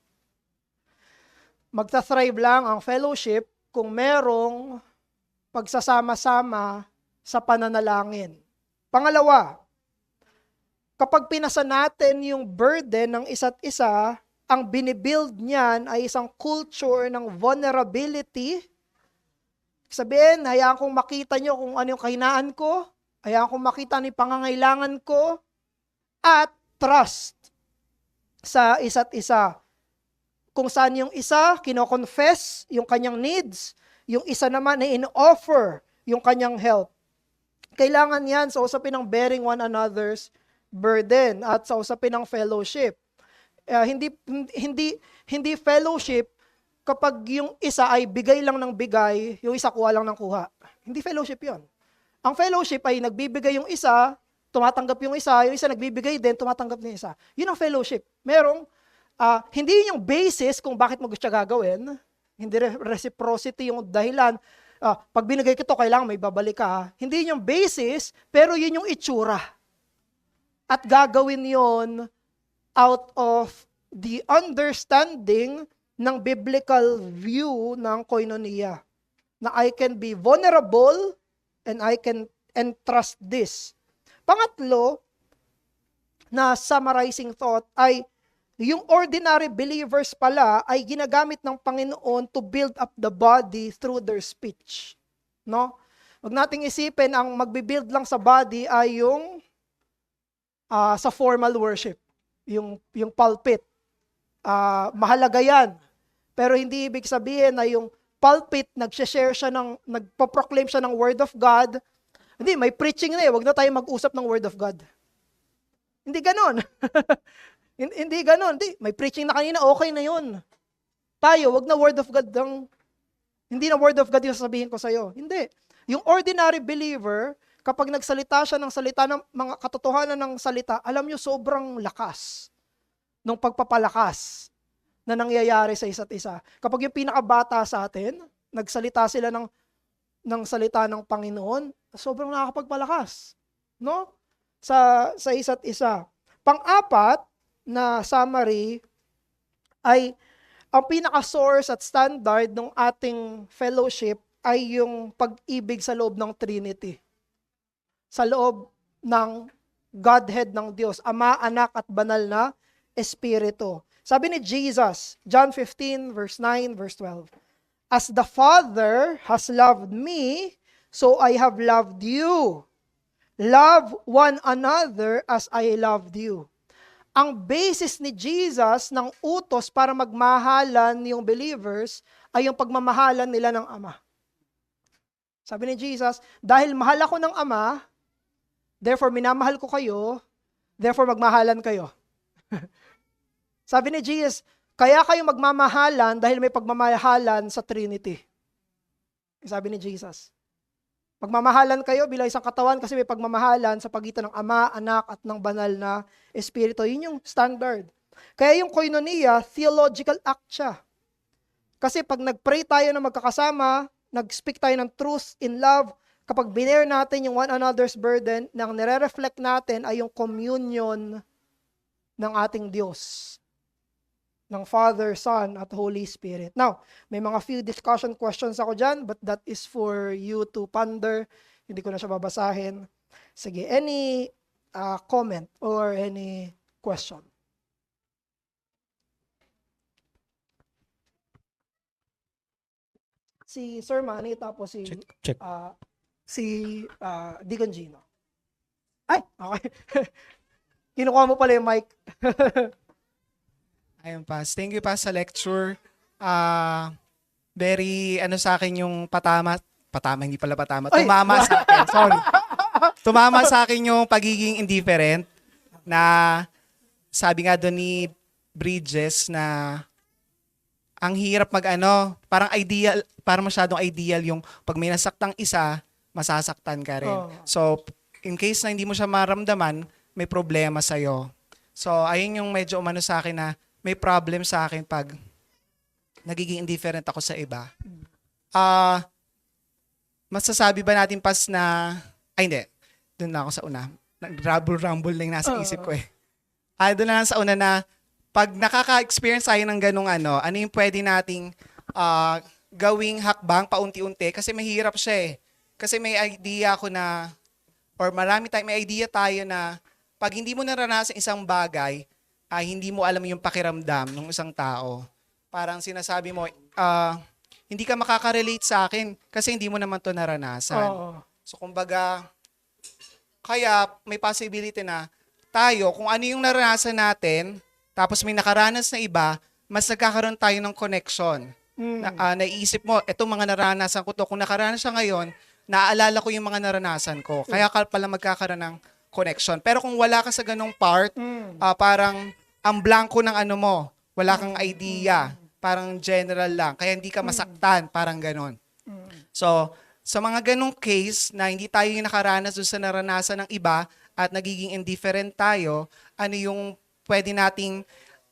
Magtathrive lang ang fellowship kung merong pagsasama-sama sa pananalangin. Pangalawa, kapag pinasa natin yung burden ng isa't isa, ang binibuild niyan ay isang culture ng vulnerability. Sabihin, hayaan kong makita nyo kung ano yung kahinaan ko, hayaan kong makita ni pangangailangan ko, at trust sa isa't isa. Kung saan yung isa, kino-confess yung kanyang needs, yung isa naman ay in-offer yung kanyang help. Kailangan yan sa usapin ng bearing one another's burden at sa usapin ng fellowship. Hindi fellowship kapag yung isa ay bigay lang ng bigay, yung isa kuha lang ng kuha. Hindi fellowship yon. Ang fellowship ay nagbibigay yung isa, tumatanggap yung isa nagbibigay din, tumatanggap yung isa. Yun ang fellowship. Hindi yun yung basis kung bakit mo gusto gagawin. Hindi reciprocity yung dahilan. Pag binigay ko ito, kailangan may babalik ka. Hindi yun yung basis, pero yun yung itsura. At gagawin yon out of the understanding ng biblical view ng koinonia. Na I can be vulnerable and I can entrust this. Pangatlo, na summarizing thought ay yung ordinary believers pala ay ginagamit ng Panginoon to build up the body through their speech. No? Huwag nating isipin ang magbi-build lang sa body ay yung sa formal worship, yung pulpit. Mahalaga yan. Pero hindi ibig sabihin na yung pulpit, nagshare siya nagpo-proclaim siya ng word of God. Hindi, may preaching na eh. Huwag na tayo mag-usap ng word of God. Hindi ganon. Hindi ganon. Hindi, may preaching na kanina, okay na yun. Tayo, wag na word of God hindi na word of God yung sasabihin ko sa'yo. Hindi. Yung ordinary believer, kapag nagsalita siya ng salita, ng mga katotohanan ng salita, alam nyo, sobrang lakas ng pagpapalakas na nangyayari sa isa't isa. Kapag yung pinakabata sa atin, nagsalita sila ng salita ng Panginoon, sobrang nakakapagpalakas, no? Sa isa't isa. Pang-apat na summary ay ang pinaka-source at standard ng ating fellowship ay yung pag-ibig sa loob ng Trinity. Sa loob ng Godhead ng Diyos, Ama, Anak, at Banal na Espiritu. Sabi ni Jesus, John 15, verse 9, verse 12, "As the Father has loved me, so I have loved you. Love one another as I loved you." Ang basis ni Jesus ng utos para magmahalan yung believers ay yung pagmamahalan nila ng Ama. Sabi ni Jesus, dahil mahal ako ng Ama, therefore minamahal ko kayo, therefore magmahalan kayo. Sabi ni Jesus, kaya kayo magmamahalan dahil may pagmamahalan sa Trinity. Sabi ni Jesus. Magmamahalan kayo bilang isang katawan kasi may pagmamahalan sa pagitan ng Ama, Anak, at ng Banal na Espiritu. Yun yung standard. Kaya yung koinonia, theological act siya. Kasi pag nag-pray tayo na magkakasama, nag-speak tayo ng truth in love, kapag binare natin yung one another's burden, nang nire-reflect natin ay yung communion ng ating Diyos, ng Father, Son, at Holy Spirit. Now, may mga few discussion questions ako dyan, but that is for you to ponder. Hindi ko na siya babasahin. Sige, any comment or any question? Si Sir Manny, tapos si Check. Deacon Gino. Ay, okay. Kinukuha mo pala yung mic. Ayun, Pas. Thank you, Pas, sa lecture. Very, sa akin yung hindi pala patama. Ay! Tumama sa akin. Sorry. Tumama sa akin yung pagiging indifferent na sabi nga doon ni Bridges na ang hirap parang ideal, parang masyadong ideal yung pag may nasaktang isa, masasaktan ka rin. Oh. So, in case na hindi mo siya maramdaman, may problema sa'yo. So, ayun yung medyo umano sa akin na may problem sa akin pag nagiging indifferent ako sa iba. Masasabi ba natin, Pas, na... Ay, hindi. Doon na ako sa una. Nag-rumble lang yung nasa isip ko eh. Doon na lang sa una na pag nakaka-experience tayo ng ganung ano yung pwede nating gawing hakbang paunti-unti kasi mahirap siya eh. Kasi may idea ako na, or may idea tayo na pag hindi mo naranasan isang bagay, hindi mo alam yung pakiramdam ng isang tao. Parang sinasabi mo, hindi ka makaka-relate sa akin kasi hindi mo naman to naranasan. Oh. So kumbaga, kaya may possibility na tayo, kung ano yung naranasan natin, tapos may nakaranas na iba, mas nagkakaroon tayo ng connection. Naiisip mo, etong mga naranasan ko to, kung nakaranas siya ngayon, naaalala ko yung mga naranasan ko. Kaya ka pala magkakaroon ng connection. Pero kung wala ka sa ganong part, parang ang blanco ng mo, wala kang idea, parang general lang, kaya hindi ka masaktan, parang ganon. So, sa mga ganong case na hindi tayo yung nakaranas doon sa naranasan ng iba at nagiging indifferent tayo, ano yung pwede nating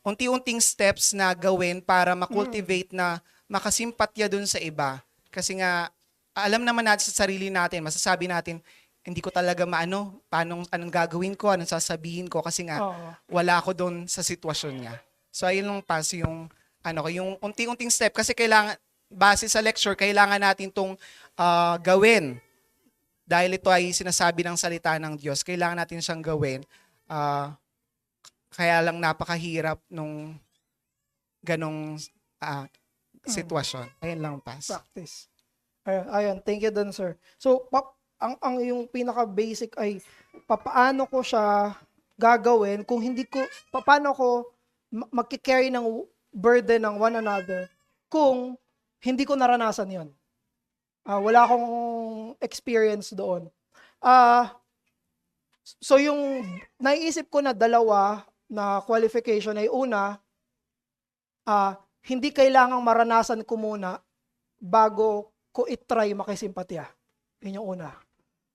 unti-unting steps na gawin para makultivate na makasimpatya doon sa iba. Kasi nga, alam naman natin sa sarili natin, masasabi natin, hindi ko talaga anong gagawin ko, anong sasabihin ko kasi nga wala ako doon sa sitwasyon niya. So ayun lang, Pas, yung yung unti-unting step kasi kailangan base sa lecture kailangan natin tong gawin. Dahil ito ay sinasabi ng salita ng Diyos, kailangan natin siyang gawin. Kaya lang napakahirap nung ganong sitwasyon. Ayun lang, Pas. Practice. Ayun, thank you dun, sir. So, ang yung pinaka-basic ay paano ko siya gagawin kung hindi ko, paano ko magkikarry ng burden ng one another kung hindi ko naranasan yon. Wala akong experience doon. So yung naiisip ko na dalawa na qualification ay una, hindi kailangang maranasan ko muna bago ko itry makisimpatya. Yun yung una.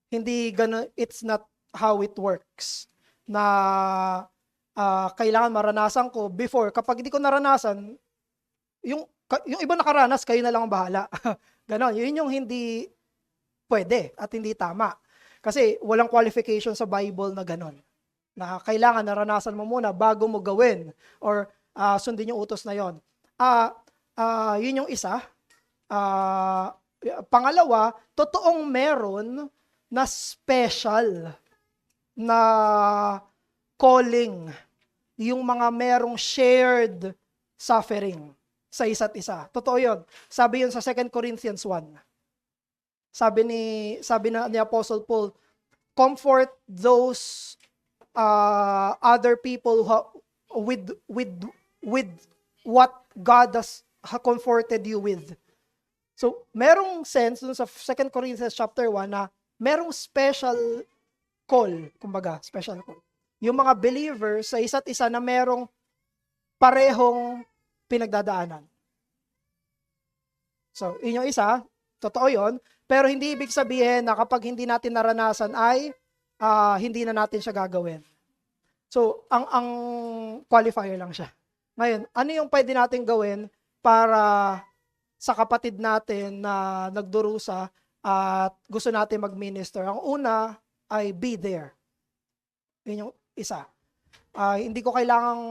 Hindi ganun, it's not how it works. Na kailangan maranasan ko before. Kapag hindi ko naranasan, yung iba nakaranas, kayo na lang ang bahala. Ganon. Yun yung hindi pwede at hindi tama. Kasi walang qualification sa Bible na ganon. Na kailangan naranasan mo muna bago mo gawin or sundin yung utos na yon. Yun yung isa. Pangalawa, totoong meron na special na calling, yung mga merong shared suffering sa isa't isa. Totoo yun. Sabi yun sa 2 Corinthians 1. Sabi ni Apostle Paul, comfort those other people with what God has comforted you with. So, merong sense dun sa 2 Corinthians chapter 1 na merong special call, kumbaga, special call. Yung mga believers sa isa't isa na merong parehong pinagdadaanan. So, yun yung isa, totoo yun, pero hindi ibig sabihin na kapag hindi natin naranasan ay hindi na natin siya gagawin. So, ang qualifier lang siya. Ngayon, ano yung pwede natin gawin para sa kapatid natin na nagdurusa at gusto natin mag-minister? Ang una ay be there. Yun yung isa. Hindi ko kailangang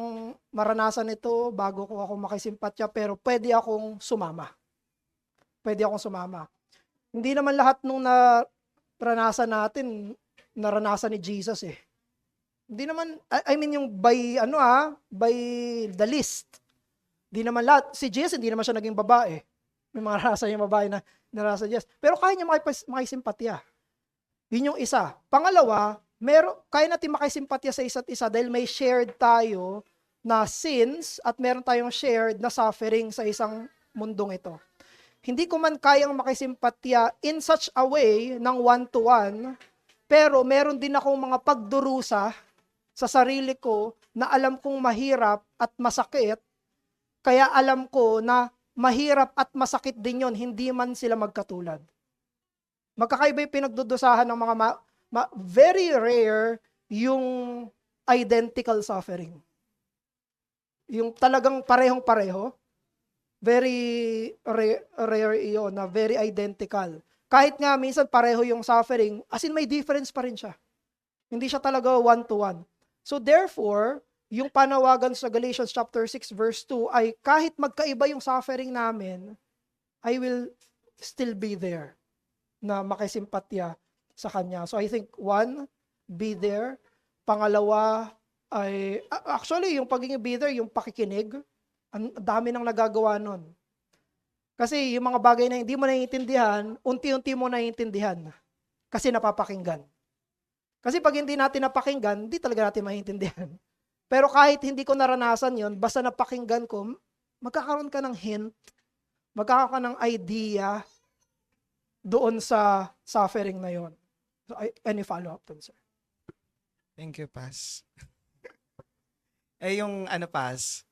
maranasan ito bago ko ako makisimpatya, pero pwede akong sumama. Pwede akong sumama. Hindi naman lahat nung naranasan natin, naranasan ni Jesus eh. Hindi naman, I mean yung by the list. Hindi naman lahat. Si Jesus, hindi naman siya naging babae. May mga naranasan yung babae na naranasan Jesus. Pero kaya niya makisimpatya. Yun yung isa. Pangalawa, kaya natin makisimpatya sa isa't isa dahil may shared tayo na sins at meron tayong shared na suffering sa isang mundong ito. Hindi ko man kayang makisimpatya in such a way ng one-to-one, pero meron din akong mga pagdurusa sa sarili ko na alam kong mahirap at masakit, kaya alam ko na mahirap at masakit din yon, hindi man sila magkatulad. Magkakaiba yung pinagdudusahan ng mga very rare yung identical suffering. Yung talagang parehong-pareho, very rare iyon, na very identical. Kahit nga minsan pareho yung suffering, as in may difference pa rin siya. Hindi siya talaga one-to-one. So therefore, yung panawagan sa Galatians chapter 6 verse 2 ay kahit magkaiba yung suffering namin, I will still be there na makisimpatya sa kanya. So I think one, be there. Pangalawa ay, actually yung pagiging be there, yung pakikinig, ang dami nang nagagawa nun. Kasi yung mga bagay na hindi mo naiintindihan, unti-unti mo naiintindihan. Kasi napapakinggan. Kasi pag hindi natin napakinggan, hindi talaga natin maiintindihan. Pero kahit hindi ko naranasan yon, basta napakinggan ko, magkakaroon ka ng hint, magkakaroon ka ng idea doon sa suffering na yon. So, any follow-up dun, sir? Thank you, Pas. Yung Pas,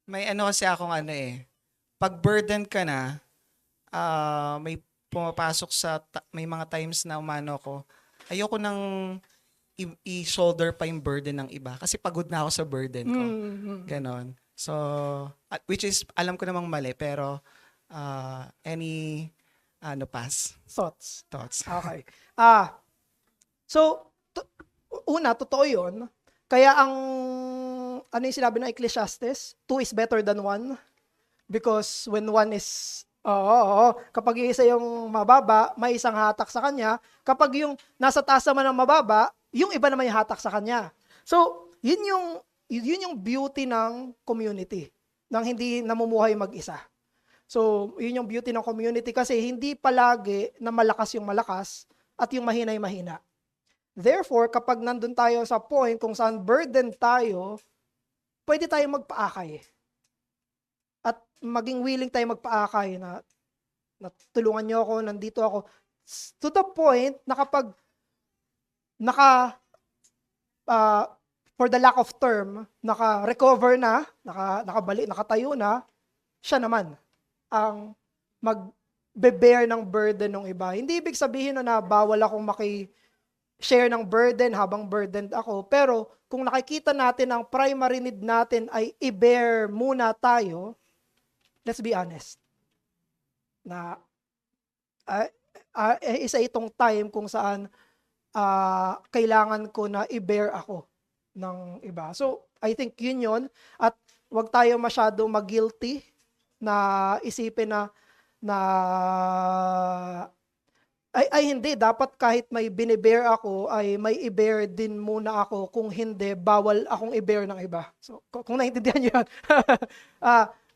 may kasi akong pag burden ka na, may pumapasok may mga times na ko, ayoko nang i-shoulder pa yung burden ng iba kasi pagod na ako sa burden ko. Ganon. So, which is, alam ko namang mali, pero any Pas? Thoughts? Okay. So, una, totoo yun. Kaya ano yung sinabi ng Ecclesiastes? 2 is better than 1. Because when one is, kapag isa yung mababa, may isang hatak sa kanya. Kapag yung nasa taas naman ng mababa, yung iba naman yung hatak sa kanya. So, yun yung beauty ng community, nang hindi namumuhay mag-isa. So, yun yung beauty ng community kasi hindi palagi na malakas yung malakas at yung mahina yung mahina. Therefore, kapag nandun tayo sa point kung saan burden tayo, pwede tayo magpaakay. At maging willing tayo magpaakay na tulungan nyo ako, nandito ako. To the point na kapag for the lack of term, naka-recover na, nakabalik, nakatayo na, siya naman ang mag-bear ng burden ng iba. Hindi ibig sabihin na bawal akong share ng burden habang burdened ako. Pero kung nakikita natin ang primary need natin ay i-bear muna tayo, let's be honest. Na isa itong time kung saan kailangan ko na i-bear ako ng iba. So, I think yun. At wag tayo masyado mag-guilty na isipin na na ay hindi, dapat kahit may bine-bear ako ay may i-bear din muna ako, kung hindi bawal akong i-bear ng iba. So kung naintindihan niyo 'yan.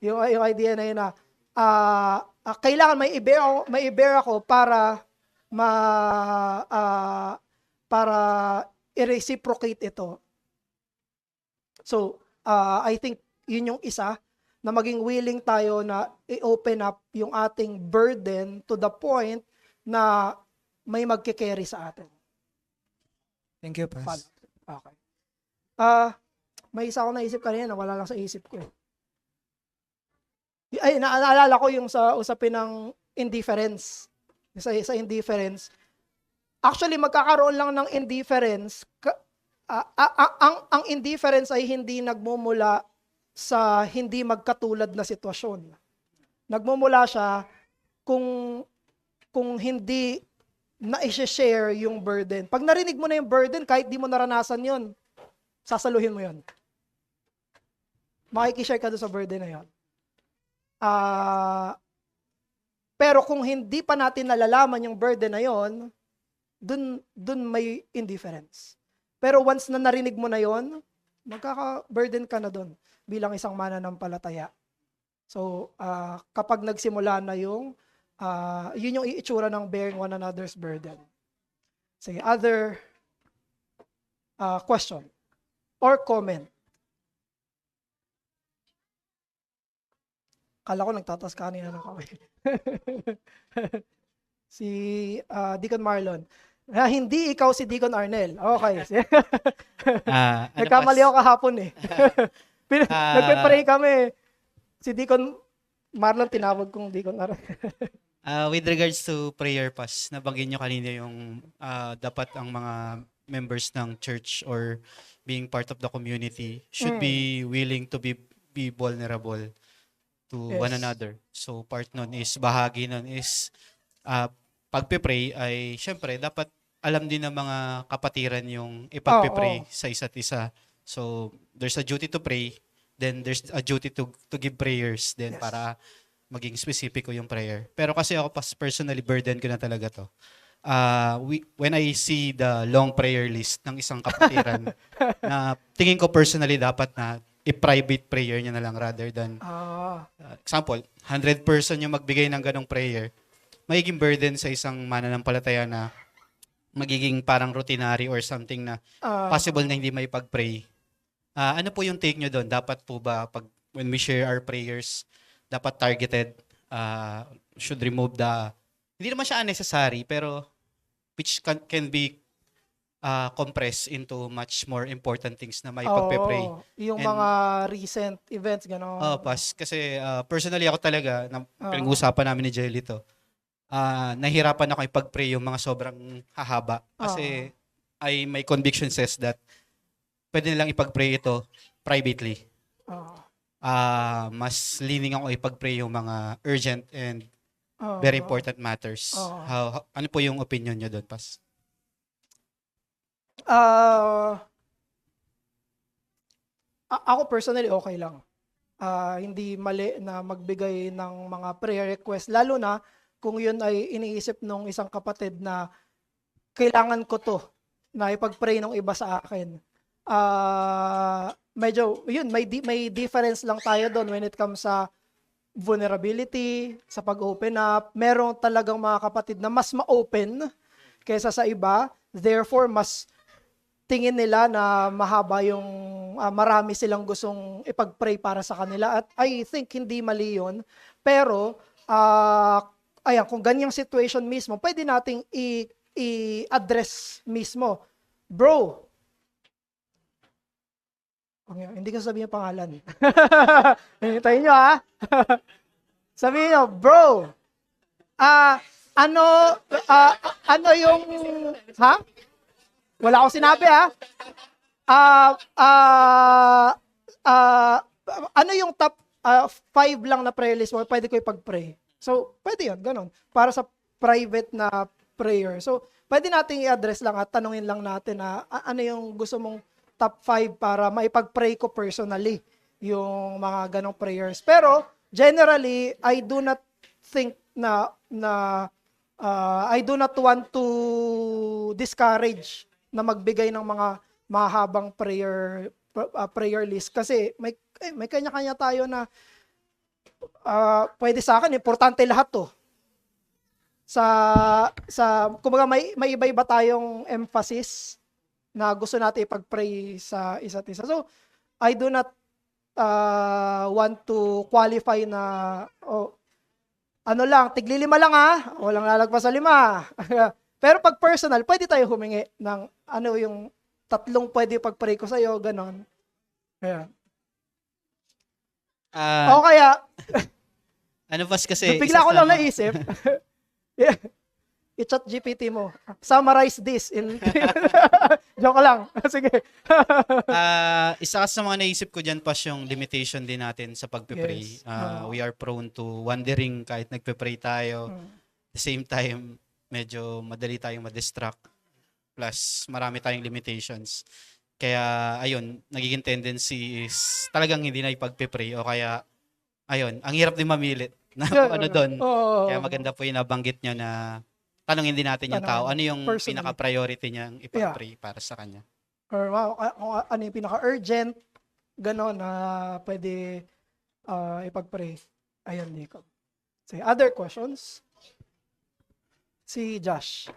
Yung idea na yun na kailangan may i-bear ako para ma para i-reciprocate ito. So I think yun yung isa, na maging willing tayo na i-open up yung ating burden to the point na may magke-carry sa atin. Thank you, Pas. Okay. May isa ako naisip kanina, wala lang sa isip ko. Ay, naalala ko yung sa usapin ng indifference. Sa indifference. Actually, magkakaroon lang ng indifference. Ang indifference ay hindi nagmumula sa hindi magkatulad na sitwasyon. Nagmumula siya kung hindi na-share yung burden. Pag narinig mo na yung burden, kahit di mo naranasan yon, sasaluhin mo yon. Makikishare ka doon sa burden na yon. Pero kung hindi pa natin nalalaman yung burden na yon, dun may indifference. Pero once na narinig mo na yon, magkaka-burden ka na doon bilang isang mananampalataya. So, kapag nagsimula na yun yung itsura ng bearing one another's burden. Sige, other question or comment? Kala ko nagtatas kanina ng kamay. Si Deacon Marlon. Hindi ikaw si Deacon Arnel. Okay. Nagkamali ako kahapon eh. Nagpe-pray kami. Si Deacon Marlon tinawag kong Deacon Arnel. With regards to prayer pass, nabanggit nyo kanina yung dapat ang mga members ng church or being part of the community should be willing to be vulnerable to one another. So part nun is, bahagi nun is pagpe-pray ay syempre dapat alam din ng mga kapatiran yung ipagpe-pray sa isa't isa. So there's a duty to pray, then there's a duty to give prayers then para maging specific ko yung prayer. Pero kasi ako personally burden ko na talaga to. When I see the long prayer list ng isang kapatiran, na tingin ko personally dapat na i-private prayer niya na lang rather than example, 100 person yung magbigay ng ganong prayer, magiging burden sa isang mananampalataya na magiging parang routinary or something na possible na hindi may pag-pray. Ano po yung take nyo doon? Dapat po ba when we share our prayers, dapat targeted, should remove hindi naman siya unnecessary, pero which can be compressed into much more important things na may pagpe-pray. Yung mga recent events, gano'n. Kasi personally ako talaga, pinag-uusapan namin ni Jelly to, nahirapan ako ipag-pray yung mga sobrang hahaba. Kasi my conviction says that pwede nilang ipag-pray ito privately. Mas leaning ako ipag-pray yung mga urgent and very important matters. Ano po yung opinion nyo doon, Pas? Ako personally okay lang. Hindi mali na magbigay ng mga prayer request, lalo na kung yun ay iniisip nung isang kapatid na kailangan ko to na ipag-pray ng iba sa akin. Medyo yun, may difference lang tayo doon when it comes sa vulnerability, sa pag-open up. Meron talagang mga kapatid na mas ma-open kaysa sa iba, therefore mas tingin nila na mahaba yung marami silang gustong ipag-pray para sa kanila, at I think hindi mali yun. Pero ayan, kung ganyang situation mismo, pwede nating i-address mismo. Bro, hindi ko sabihin yung pangalan. Hintayin nyo ha. Sabihin nyo, bro, ano yung, ha? Wala akong sinabi ha. Ano yung top 5 lang na prayer list mo, pwede ko ipag-pray. So, pwede yun, ganun. Para sa private na prayer. So, pwede nating i-address lang at tanungin lang natin na ano yung gusto mong top 5 para maipag-pray ko personally yung mga ganong prayers. Pero, generally, I do not think I do not want to discourage na magbigay ng mga mahabang prayer list kasi may kanya-kanya tayo na pwede sa akin importante lahat to. Kumbaga may iba-iba tayong emphasis na gusto natin ipag-pray sa isa't isa. So, I do not want to qualify na, tiglilima lang walang lalagpas sa 5. Pero pag personal, pwede tayo humingi ng yung 3 pwede pag-pray ko sa'yo, ganon. Ayan. Ah, O kaya, ano pas kasi, bigla isa ko lang sa- naisip, i-chat GPT mo. Summarize this in... Joke lang. Sige. Isa sa mga naisip ko dyan pas yung limitation din natin sa pagpe-pray. Yes. We are prone to wandering kahit nagpe-pray tayo. At the same time, medyo madali tayong ma-distract. Plus, marami tayong limitations. Kaya, ayun, nagiging tendency is talagang hindi na ipagpe-pray o kaya, ayun, ang hirap din mamilit na kung ano doon. Oo. Kaya maganda po yung nabanggit nyo na tanongin din natin yung tao. Ano yung Personally. pinaka-priority niyang ipag-pray para sa kanya? Or kung ano yung pinaka-urgent, ganon na pwede ipag-pray. Ayun, Nico. So, other questions? Si Josh.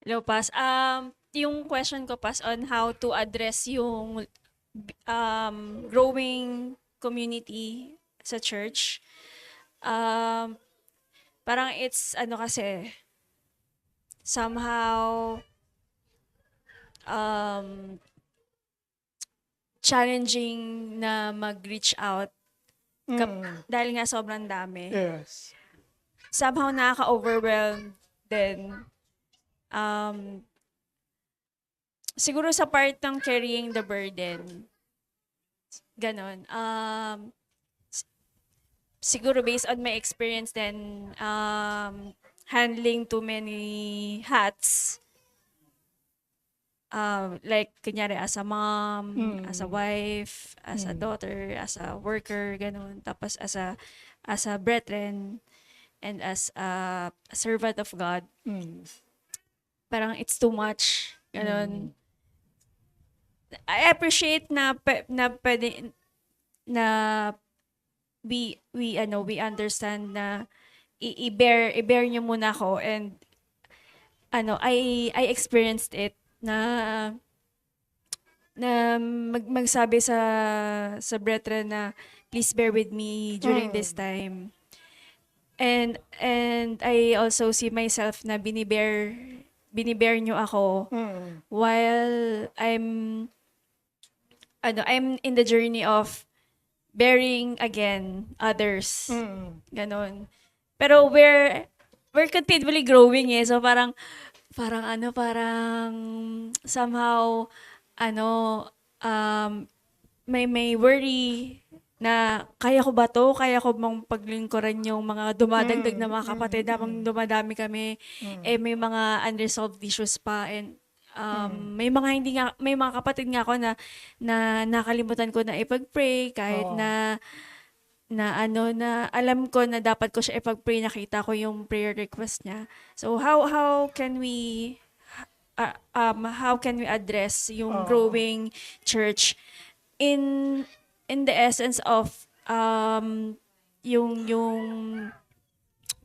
Hello, Pas. Yung question ko, Pas, on how to address yung growing community sa church. Parang it's, kasi, somehow, challenging na mag-reach out dahil nga sobrang dami. Yes. Somehow nakaka-overwhelm din. Siguro sa part ng carrying the burden. Ganon. Siguro based on my experience then, handling too many hats. Like, kunyari, as a mom, as a wife, as a daughter, as a worker, ganon. Tapos as a brethren, and as a servant of God. Parang it's too much. Ganon. I appreciate na pwede na we understand na i-bear niyo muna ako and I experienced it na magsabi sa brethren na please bear with me during this time. And I also see myself na binibear niyo ako while I'm in the journey of bearing again others. Ganon. Pero we're continually growing so parang somehow may worry na kaya ko ba to? Kaya ko bang paglingkuran yung mga dumadagdag na mga kapatid habang dumadami kami? May mga unresolved issues pa and may mga kapatid nga ako na nakalimutan ko na ipag-pray kahit na alam ko na dapat ko siya ipag-pray, nakita ko yung prayer request niya. So how can we address yung growing church in the essence of yung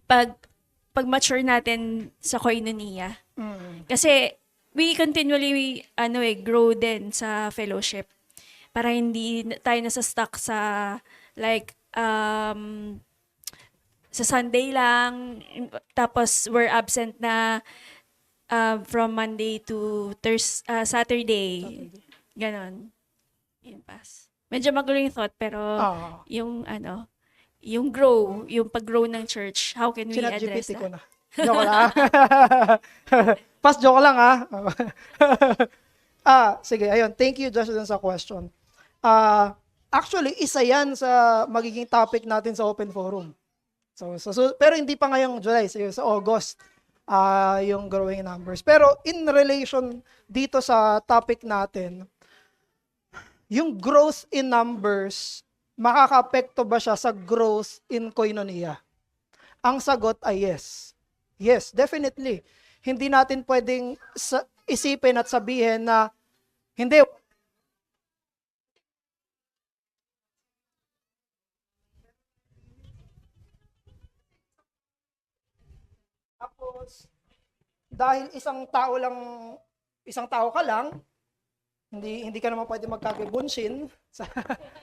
pag-mature natin sa koinonia. Kasi we continually grow din sa fellowship. Para hindi tayo nasa stuck sa like sa Sunday lang tapos we're absent na from Monday to Saturday. Ganon. Yun, Pas. Medyo magulo yung thought pero yung pag-grow ng church, how can we address Chinat GPT ko that? na. Joke lang. Pas, joke lang sige, ayun. Thank you, Josh, dun sa question. Actually, isa yan sa magiging topic natin sa open forum. So pero hindi pa ngayong July, sa August, yung growing numbers. Pero in relation dito sa topic natin, yung growth in numbers, makaka-apekto ba siya sa growth in koinonia? Ang sagot ay yes. Yes, definitely. Hindi natin pwedeng isipin at sabihin na hindi. Tapos, dahil isang tao ka lang, hindi ka naman pwede magkakibunshin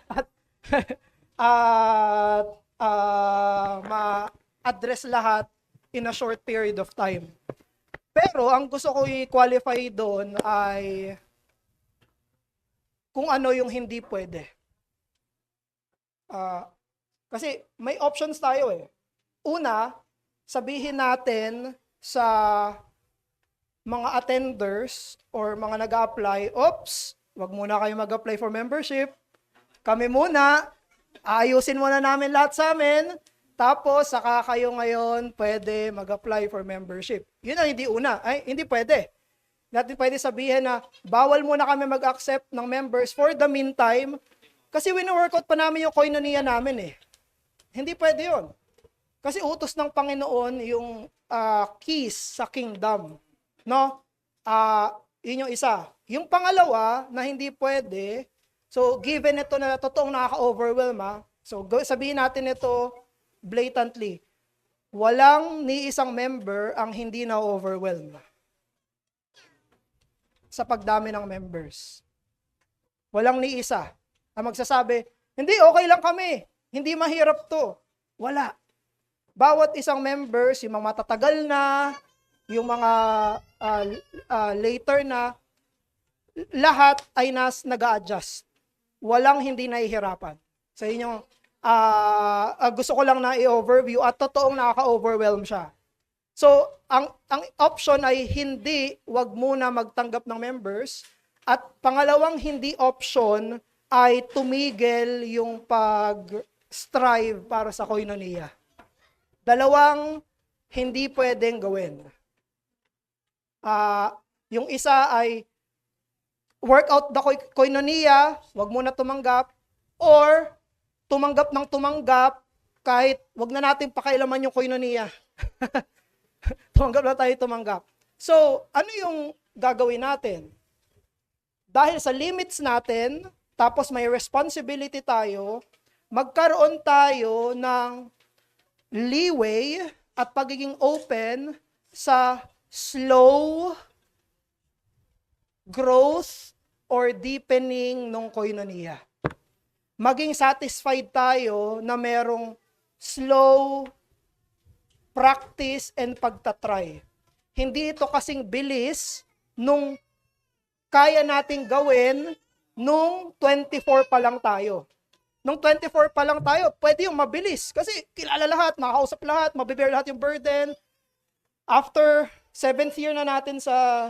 at at ma-address lahat in a short period of time. Pero ang gusto ko i-qualify doon ay kung ano yung hindi pwede. Kasi may options tayo eh. Una, sabihin natin sa mga attenders or mga nag-a-apply, oops, wag muna kayo mag-apply for membership. Kami muna, ayusin muna namin lahat sa amin, tapos saka kayo ngayon pwede mag-apply for membership. Yun ang hindi una. Ay, hindi pwede. Natin pwede sabihin na bawal muna kami mag-accept ng members for the meantime kasi wino-workout pa namin yung koinonia namin eh. Hindi pwede yun. Kasi utos ng Panginoon yung keys sa kingdom. No? Yun yung isa. Yung pangalawa na hindi pwede, so given ito na totoong nakaka-overwhelm so sabihin natin ito blatantly, walang ni isang member ang hindi na-overwhelm sa pagdami ng members. Walang ni isa ang magsasabi, hindi, okay lang kami. Hindi mahirap to. Wala. Bawat isang members, yung mga matatagal na, yung mga later na, lahat ay nag-a-adjust. Walang hindi nahihirapan. So yun yung gusto ko lang na i-overview at totoong nakaka-overwhelm siya. So, ang option ay hindi, wag muna magtanggap ng members. At pangalawang hindi option ay tumigil yung pag-strive para sa koinonia. Dalawang hindi pwedeng gawin. Yung isa ay work out the koinonia, wag muna tumanggap, or tumanggap ng tumanggap kahit wag na natin pakailaman yung koinonia. Tumanggap na tayo tumanggap. So, ano yung gagawin natin? Dahil sa limits natin, tapos may responsibility tayo, magkaroon tayo ng leeway at pagiging open sa slow growth or deepening ng koinonia. Maging satisfied tayo na merong slow practice and pagtatry. Hindi ito kasing bilis nung kaya nating gawin nung 24 pa lang tayo. Nung 24 pa lang tayo, pwede yung mabilis. Kasi kilala lahat, nakakausap lahat, mabibear lahat yung burden. After 7th year na natin sa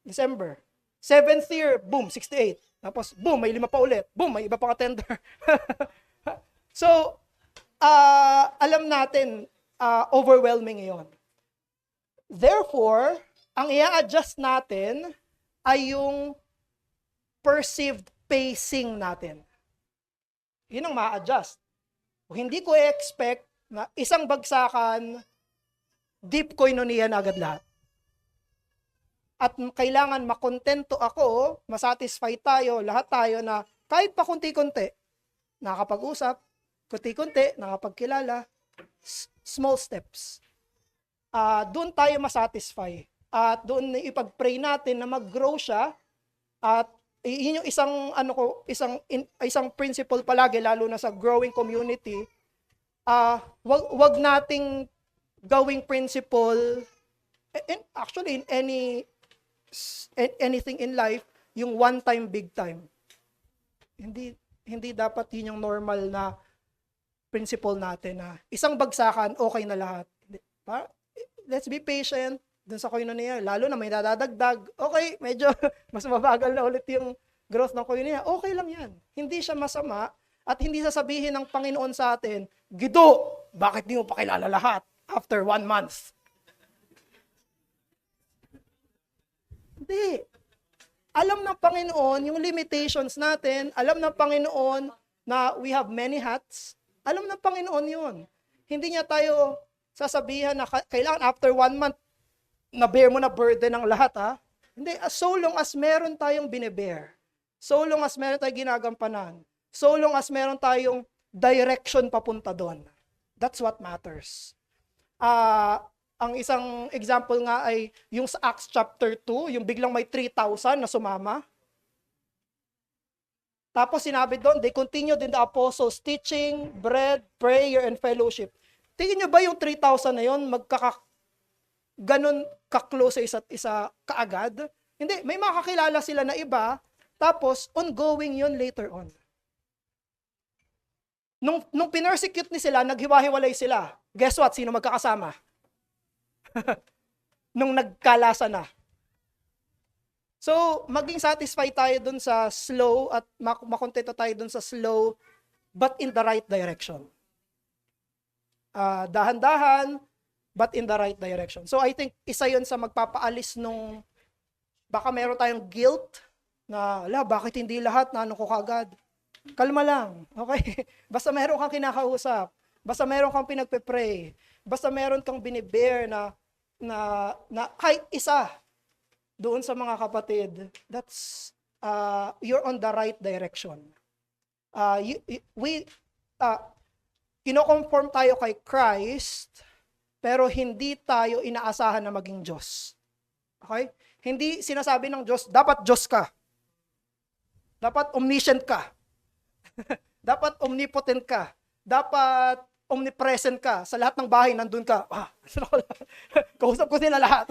December. 7th year, boom, 68. Tapos, boom, may 5 pa ulit. Boom, may iba pang attender. So, alam natin, overwhelming yon. Therefore, ang i-adjust natin ay yung perceived pacing natin. Yun ang ma-adjust. Hindi ko i-expect na isang bagsakan, deep koinonia na agad lahat. At kailangan makontento ako, masatisfy tayo, lahat tayo na kahit pa kunti-kunti, nakapag-usap, kunti-kunti, nakapagkilala, small steps. Doon tayo masatisfy. At doon ipag-pray natin na mag-grow siya. At yun yung isang principle palagi, lalo na sa growing community. Wag nating gawing principle, and actually in anything in life, yung one time, big time. Hindi dapat yun yung normal na principle natin na isang bagsakan, okay na lahat. Let's be patient dun sa koinonia. Lalo na may dadagdag. Okay, medyo mas mabagal na ulit yung growth ng koinonia. Okay lang yan. Hindi siya masama at hindi sasabihin ng Panginoon sa atin, Gido, bakit di mo pakilala lahat after 1 month? Hindi. Alam ng Panginoon yung limitations natin. Alam ng Panginoon na we have many hats. Alam ng Panginoon yun. Hindi niya tayo sasabihan na kailangan after 1 month, na-bear mo na burden ng lahat, ha? Hindi, so long as meron tayong bine-bear, so long as meron tayong ginagampanan, so long as meron tayong direction papunta doon. That's what matters. Ang isang example nga ay yung sa Acts chapter 2, yung biglang may 3,000 na sumama. Tapos sinabi doon, they continued in the apostles' teaching, bread, prayer, and fellowship. Tingin nyo ba yung 3,000 na yun, ganon ka-close sa isa't isa kaagad? Hindi, may makakilala sila na iba, tapos ongoing yun later on. Nung pinersecute ni sila, naghiwa-hiwalay sila. Guess what? Sino magkakasama? Nung nagkalasa na. So, maging satisfied tayo dun sa slow at makontento tayo dun sa slow but in the right direction. Dahan-dahan but in the right direction. So, I think isa yun sa magpapaalis nung baka meron tayong guilt na, bakit hindi lahat na ano ko kagad? Kalma lang, okay? Basta meron kang kinakausap, basta meron kang pinagpe-pray, basta meron kang binibear na kahit isa doon sa mga kapatid, that's, you're on the right direction. Kino-conform tayo kay Christ, pero hindi tayo inaasahan na maging Diyos. Okay? Hindi sinasabi ng Diyos, dapat Diyos ka. Dapat omniscient ka. Dapat omnipotent ka. Dapat omnipresent ka. Sa lahat ng bahay, nandun ka. Kausap ko sila lahat.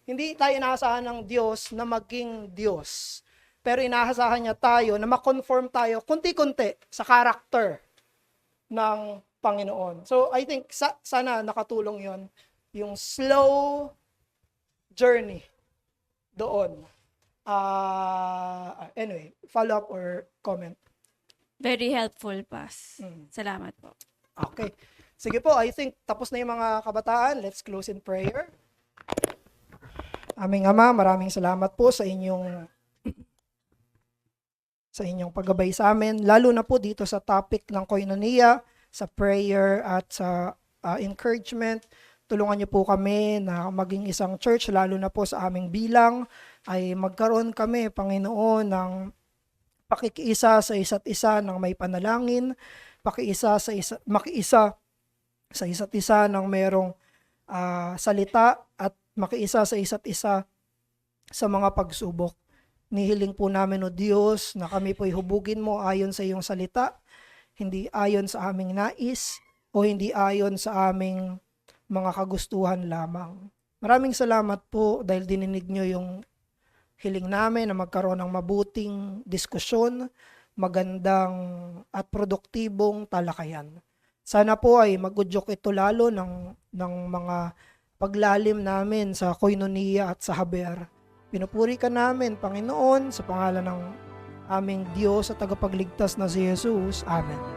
Hindi tayo inaasahan ng Diyos na maging Diyos. Pero inaasahan niya tayo na makonform tayo kunti-kunti sa character ng Panginoon. So, I think sana nakatulong yon yung slow journey doon. Anyway, follow up or comment? Very helpful, Pas. Salamat po. Okay. Sige po, I think tapos na yung mga kabataan. Let's close in prayer. Aming Ama, maraming salamat po sa inyong paggabay sa amin, lalo na po dito sa topic ng koinonia, sa prayer at sa encouragement. Tulungan niyo po kami na maging isang church, lalo na po sa aming bilang, ay magkaroon kami, Panginoon, ng pakikiisa sa isa't isa ng may panalangin, makiisa sa isa't isa ng merong salita at makiisa sa isa't isa sa mga pagsubok. Nihiling po namin, O Diyos, na kami po'y hubugin mo ayon sa iyong salita, hindi ayon sa aming nais o hindi ayon sa aming mga kagustuhan lamang. Maraming salamat po dahil dininig nyo yung hiling namin na magkaroon ng mabuting diskusyon, magandang at produktibong talakayan. Sana po ay magudyok ito lalo ng mga paglalim namin sa koinonia at sa haber. Pinupuri ka namin, Panginoon, sa pangalan ng aming Diyos at tagapagligtas na si Jesus. Amen.